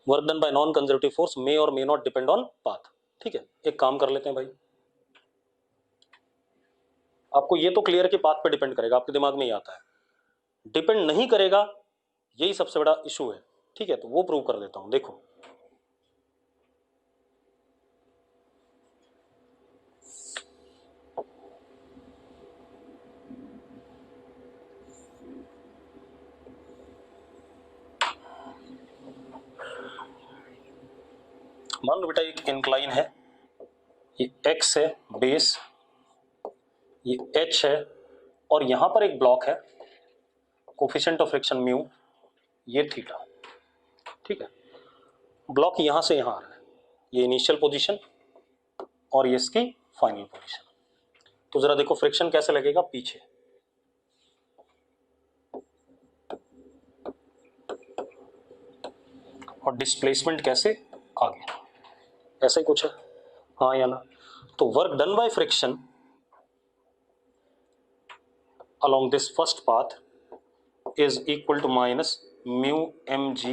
work done by non conservative force may और may not depend on path. ठीक है, एक काम कर लेते हैं भाई, आपको ये तो क्लियर कि पाथ पे डिपेंड करेगा, आपके दिमाग में ही आता है, डिपेंड नहीं करेगा, यही सबसे बड़ा इशू है। ठीक है, तो वो प्रूव कर देता हूं, देखो मान लो बेटा एक इंक्लाइन है, ये x है बेस, ये h है, और यहां पर एक ब्लॉक है, कोफिशिएंट ऑफ फ्रिक्शन म्यू, ये थीटा। ठीक है, ब्लॉक यहां से यहां आ रहा है, ये इनिशियल पोजीशन और ये इसकी फाइनल पोजीशन। तो जरा देखो फ्रिक्शन कैसे लगेगा पीछे, और डिस्प्लेसमेंट कैसे आगे, ऐसा ही कुछ है, हाँ या ना। तो work done by friction along this first path is equal to minus mu mg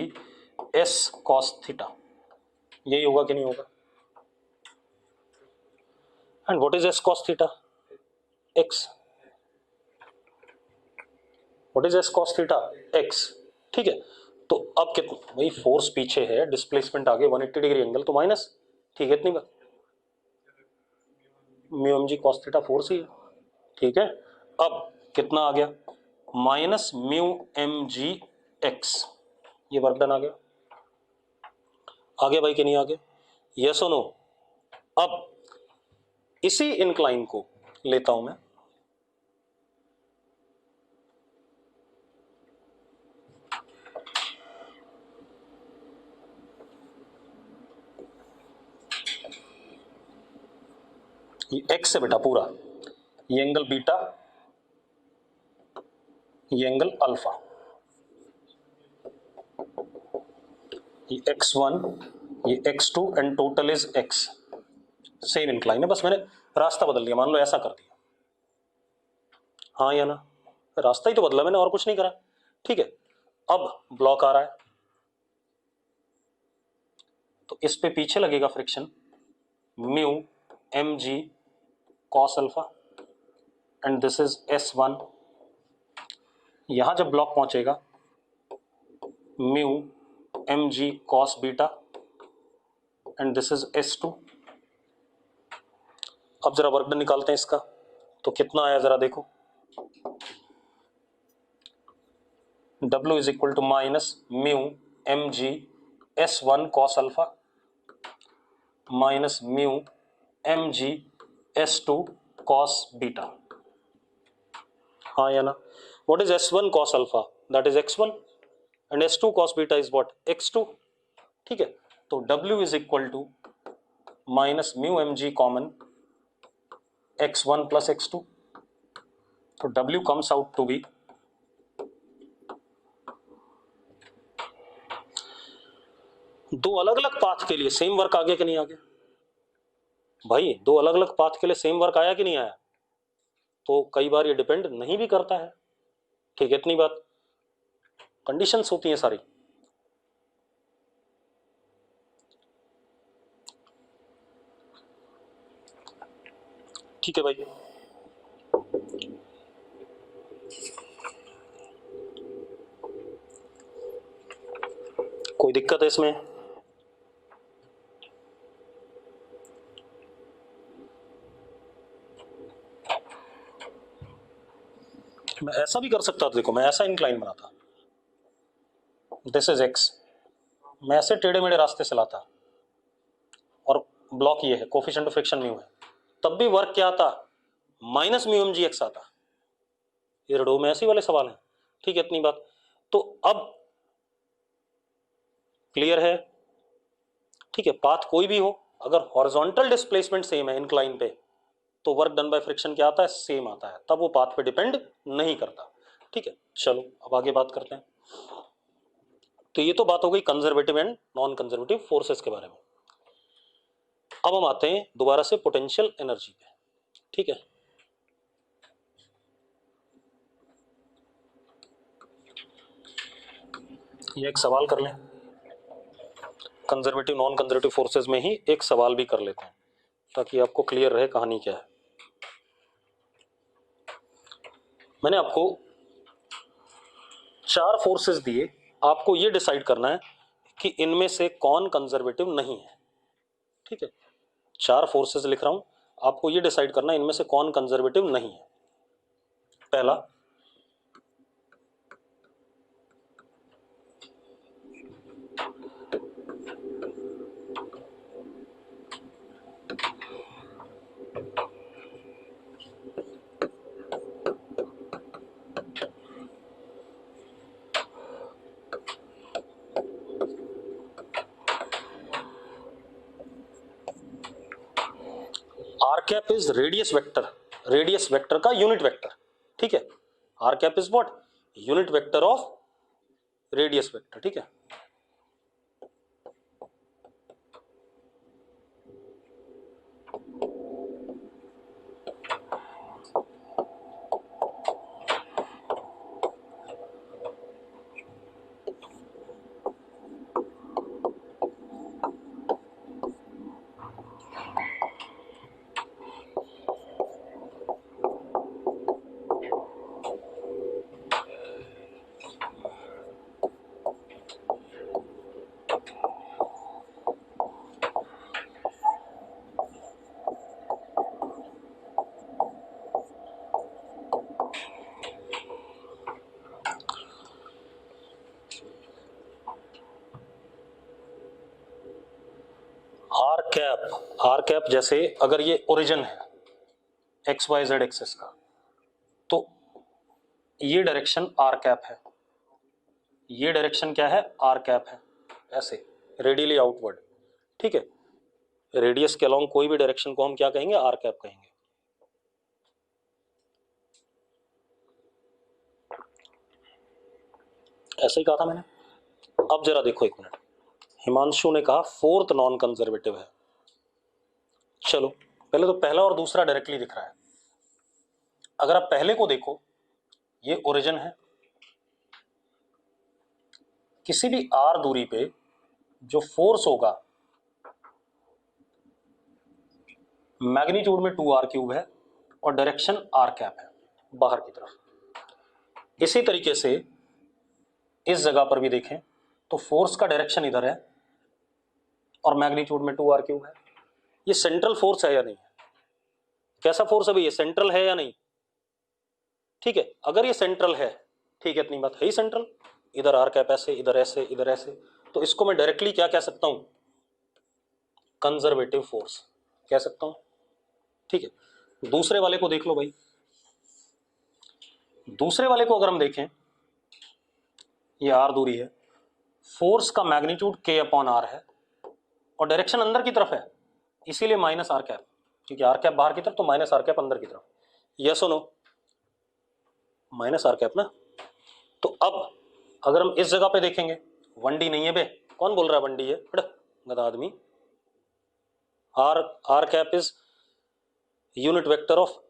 s cos theta, यही होगा कि नहीं होगा? And what is s cos theta? x, what is s cos theta? x। ठीक है, तो अब कितना भाई, फोर्स पीछे है, डिस्प्लेसमेंट आगे, 180 डिग्री एंगल तो माइनस। ठीक है, इतनी बात, mu M G cos theta force ही है। ठीक है, अब कितना आ गया, minus mu M G X, ये वर्क डन आ गया, आ गया भाई कि नहीं आ गया? यस और नो? अब इसी इंक्लाइन को लेता हूं मैं, ये एक्स है बेटा पूरा, ये एंगल बीटा, ये एंगल अल्फा, ये x1, ये x2 and total is x। Same incline है, बस मैंने रास्ता बदल दिया, मान लो ऐसा कर दिया, हाँ या ना? रास्ता ही तो बदला मैंने, और कुछ नहीं करा। ठीक है, अब ब्लॉक आ रहा है, तो इस पे पीछे लगेगा friction mu M G cos alpha, and this is S1। यहां जब ब्लॉक पहुंचेगा mu M G cos beta, and this is S2। अब जरा वर्क डन निकालते हैं इसका, तो कितना आया जरा देखो, W is equal to minus mu M G S1 cos alpha minus mu M G S2 cos beta, हाँ या ना? What is S1 cos alpha? That is x1, and S2 cos beta is what? x2। ठीक है, तो W is equal to minus mu M G common x1 plus x2, तो W comes out to be दो अलग अलग path के लिए same work आ गया कि नहीं आ गया भाई? दो अलग अलग पाथ के लिए सेम वर्क आया कि नहीं आया? तो कई बार ये डिपेंड नहीं भी करता है। ठीक है, इतनी बात, कंडीशंस होती हैं सारी। ठीक है भाई, कोई दिक्कत है इसमें? मैं ऐसा भी कर सकता था, देखो मैं ऐसा इंक्लाइन बनाता, दिस इज एक्स, मैं ऐसे टेढ़े मेढ़े रास्ते से लाता, और ब्लॉक ये है, कोफिशिएंट ऑफ फ्रिक्शन म्यू है, तब भी वर्क क्या आता? Minus mu M G X आता। ये रडो में ऐसे वाले सवाल हैं। ठीक है, इतनी बात, तो अब क्लियर है? ठीक है, पाथ कोई भी हो, अगर हॉरिजॉन्टल डिस्प्लेसमेंट सेम है इंक्लाइन पे, तो वर्क डन बाय फ्रिक्शन क्या आता है? सेम आता है, तब वो पाथ पे डिपेंड नहीं करता। ठीक है, चलो अब आगे बात करते हैं। तो ये तो बात हो गई conservative and non conservative forces के बारे में। अब हम आते हैं दोबारा से पोटेंशियल एनर्जी पे, ठीक है। ये एक सवाल कर लें, कंजर्वेटिव नॉन कंजर्वेटिव फोर्सेस में ही एक सवाल भी कर लेते हैं ताकि आपको क्लियर रहे कहानी क्या है। मैंने आपको 4 फोर्सेस दिए, आपको ये डिसाइड करना है कि इनमें से कौन कंजर्वेटिव नहीं है, ठीक है। 4 फोर्सेस लिख रहा हूं, आपको ये डिसाइड करना है इनमें से कौन कंजर्वेटिव नहीं है। पहला, R cap is radius vector का यूनिट वेक्टर, ठीक है। R cap is what, unit vector of radius vector, ठीक है। आर कैप जैसे अगर ये ओरिजिन है एक्स वाई जेड एक्सेस का, तो ये डायरेक्शन आर कैप है, ये डायरेक्शन क्या है, आर कैप है, ऐसे रेडियली आउटवर्ड, ठीक है। रेडियस के अलोंग कोई भी डायरेक्शन को हम क्या कहेंगे, आर कैप कहेंगे। ऐसे ही कहा था मैंने। अब जरा देखो एक मिनट, हिमांशु ने कहा फोर्थ नॉन कंजर्वेटिव है। चलो पहले तो पहला और दूसरा डायरेक्टली दिख रहा है। अगर आप पहले को देखो, ये ओरिजिन है, किसी भी आर दूरी पे जो फोर्स होगा मैग्नीट्यूड में 2r³ है और डायरेक्शन आर कैप है बाहर की तरफ। इसी तरीके से इस जगह पर भी देखें तो फोर्स का डायरेक्शन इधर है और मैग्नीट्यूड में 2r³ है। ये सेंट्रल फोर्स है या नहीं, कैसा फोर्स है भाई, ये सेंट्रल है या नहीं, ठीक है। अगर ये सेंट्रल है, ठीक है, इतनी बात है ही सेंट्रल, इधर आर कैप ऐसे, इधर ऐसे, इधर ऐसे, तो इसको मैं डायरेक्टली क्या कह सकता हूं, कंजर्वेटिव फोर्स कह सकता हूं, ठीक है। दूसरे वाले को देख लो भाई, दूसरे वाले को अगर हम देखें, ये आर दूरी है, फोर्स का मैग्नीट्यूड k/r है और डायरेक्शन अंदर की तरफ है, इसीलिए माइनस आर कैप, क्योंकि आर कैप बाहर की तरफ तो माइनस आर कैप अंदर की तरफ। यस और नो, माइनस आर कैप ना। तो अब अगर हम इस जगह पे देखेंगे, 1D नहीं है बे, कौन बोल रहा है 1D है, गधा आदमी। R cap is unit vector of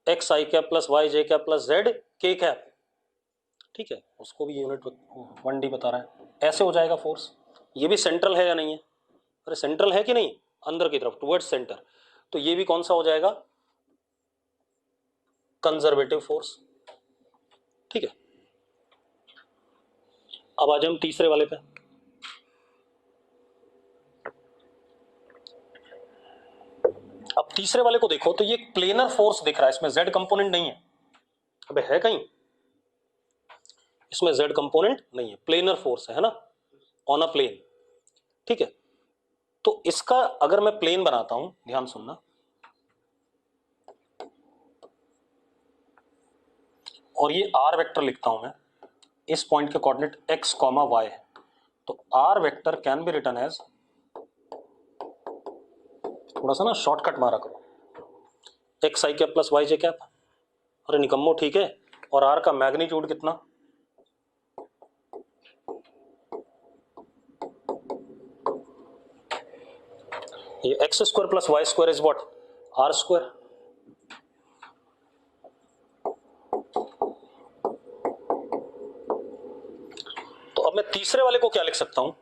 X I cap plus Y J cap plus Z K cap, ठीक है, उसको भी यूनिट 1D बता रहा है। ऐसे हो जाएगा फोर्स। ये भी सेंट्रल है या नहीं है, अरे सेंट्रल है कि नहीं, अंदर की तरफ टुवर्ड्स सेंटर, तो ये भी कौन सा हो जाएगा, कंजर्वेटिव फोर्स, ठीक है। अब आ जाए हम तीसरे वाले पे। अब तीसरे वाले को देखो तो ये प्लेनर फोर्स दिख रहा है, इसमें जेड कंपोनेंट नहीं है। अबे है कहीं, इसमें जेड कंपोनेंट नहीं है, प्लेनर फोर्स है ना, ऑन अ प्लेन, ठीक है। तो इसका अगर मैं प्लेन बनाता हूं, ध्यान सुनना, और ये आर वेक्टर लिखता हूं मैं, इस पॉइंट के कोऑर्डिनेट x, y है, तो R vector can be written as, थोड़ा सा ना शॉर्टकट मारा करो, X I cap plus Y J cap, अरे निकम्मो, ठीक है। और आर का मैग्नीट्यूड कितना, ये X square plus Y square is what, R square. तो अब मैं तीसरे वाले को क्या लिख सकता हूं,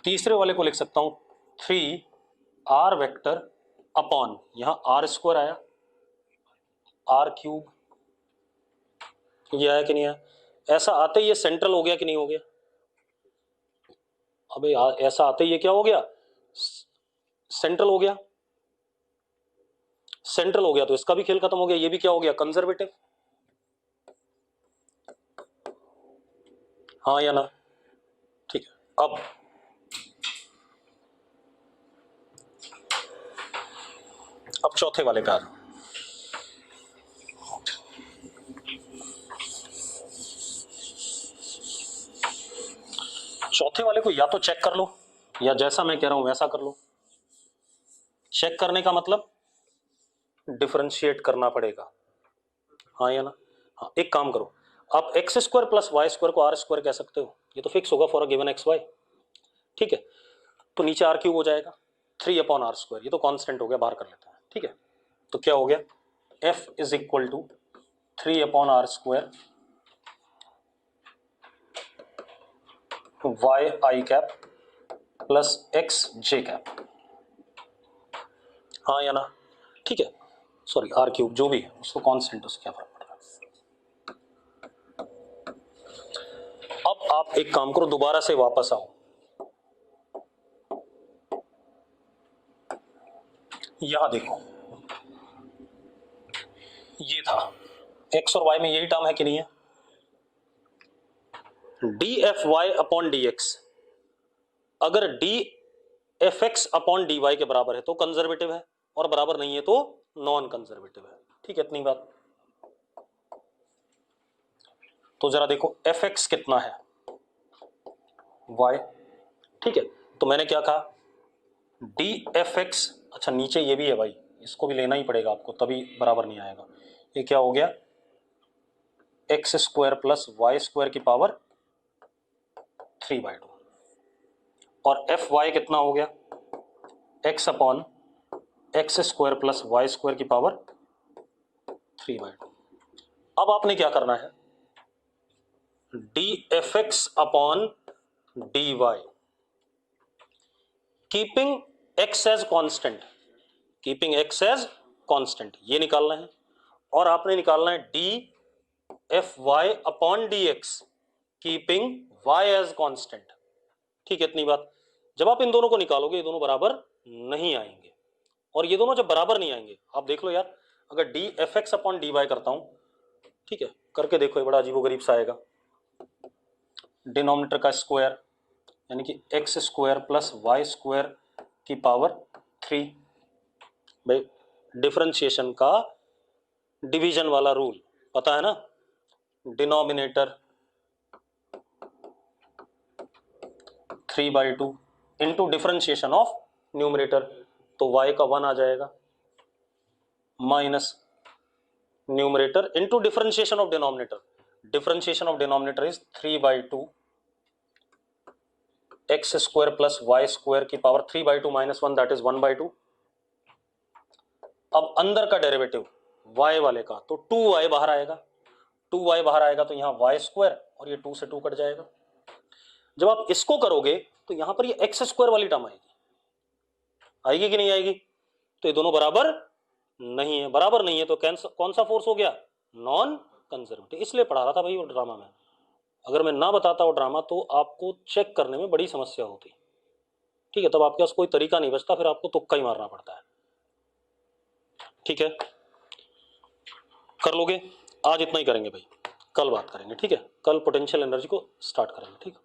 तीसरे वाले को लिख सकता हूं 3r वेक्टर अपॉन, यहां आर स्क्वायर आया, आर क्यूब, ये आया कि नहीं आया, ऐसा आते ही ये सेंट्रल हो गया कि नहीं हो गया, अबे ऐसा आते ही ये क्या हो गया, सेंट्रल हो गया, सेंट्रल हो गया, तो इसका भी खेल खत्म हो गया, ये भी क्या हो गया, कंजर्वेटिव, हाँ या ना, ठीक है। अब चौथे वाले का, चौथे वाले को या तो चेक कर लो या जैसा मैं कह रहा हूं वैसा कर लो। चेक करने का मतलब डिफरेंशिएट करना पड़ेगा, हाँ या ना, हाँ। एक काम करो, आप X square plus Y square को आर स्क्वायर कह सकते हो, ये तो फिक्स होगा for a given X Y, ठीक है। तो नीचे आर क्यूब हो जाएगा, 3 अपॉन आर स्क्वायर, ये तो कांस्टेंट हो गया, बाहर कर लेते हैं, ठीक है। तो क्या हो गया, F is equal to 3 upon R square Y I cap plus X J cap, हाँ या ना, ठीक है। सॉरी आर क्यूब जो भी है उसको कांस्टेंट, उससे क्या फर्क पड़ रहा है। अब आप एक काम करो, दोबारा से वापस आओ, यहां देखो, ये था एक्स और वाई में यही टर्म है कि नहीं है, D F Y upon D X, अगर D F x upon D Y के बराबर है तो कंजर्वेटिव है, और बराबर नहीं है तो नॉन कंजर्वेटिव है, ठीक है, इतनी बात। तो जरा देखो एफ एक्स कितना है, वाई, ठीक है। तो मैंने क्या कहा, डी एफ एक्स, अच्छा नीचे ये भी है भाई, इसको भी लेना ही पड़ेगा आपको, तभी बराबर नहीं आएगा। ये क्या हो गया, x square plus Y square की पावर 3/2, और एफ वाई कितना हो गया, x upon x square plus Y square की पावर 3/2। अब आपने क्या करना है, D F x upon D y, keeping x as constant, keeping x as constant, ये निकालना है। और आपने निकालना है D F Y upon D x, keeping y as constant, ठीक है, इतनी बात। जब आप इन दोनों को निकालोगे ये दोनों बराबर नहीं आएंगे, और ये दोनों जब बराबर नहीं आएंगे, आप देख लो यार, अगर D F x upon D y करता हूं, ठीक है, करके देखो, ये बड़ा अजीबोगरीब सा आएगा, डिनोमिनेटर का स्क्वायर यानी कि x square plus Y square की पावर 3, भाई डिफरेंशिएशन का डिवीजन वाला रूल पता है ना, denominator 3/2 into differentiation of numerator, तो y का 1 आ जाएगा, minus numerator into differentiation of denominator, differentiation of denominator is 3/2 x square plus Y square की पावर 3/2 माइनस 1 दैट इज 1/2। अब अंदर का डेरिवेटिव y वाले का, तो 2y बाहर आएगा, 2y बाहर आएगा तो यहाँ y स्क्वायर, और ये 2 से 2 कट जाएगा। जब आप इसको करोगे तो यहां पर ये एक्स स्क्वायर वाली टर्म आएगी, आएगी कि नहीं आएगी, तो ये दोनों बराबर नहीं है, बराबर नहीं है तो कौन सा फोर्स हो गया, नॉन कंजर्वेटिव। इसलिए पढ़ा रहा था भाई वो ड्रामा में, अगर मैं ना बताता वो ड्रामा तो आपको चेक करने में बड़ी समस्या होती, ठीक है, तब आपके पास कोई तरीका नहीं बचता, फिर आपको तुक्का ही मारना पड़ता है, ठीक है। कर लोगे, आज इतना ही करेंगे भाई, कल बात करेंगे, ठीक है, कल पोटेंशियल एनर्जी को स्टार्ट करेंगे, ठीक है।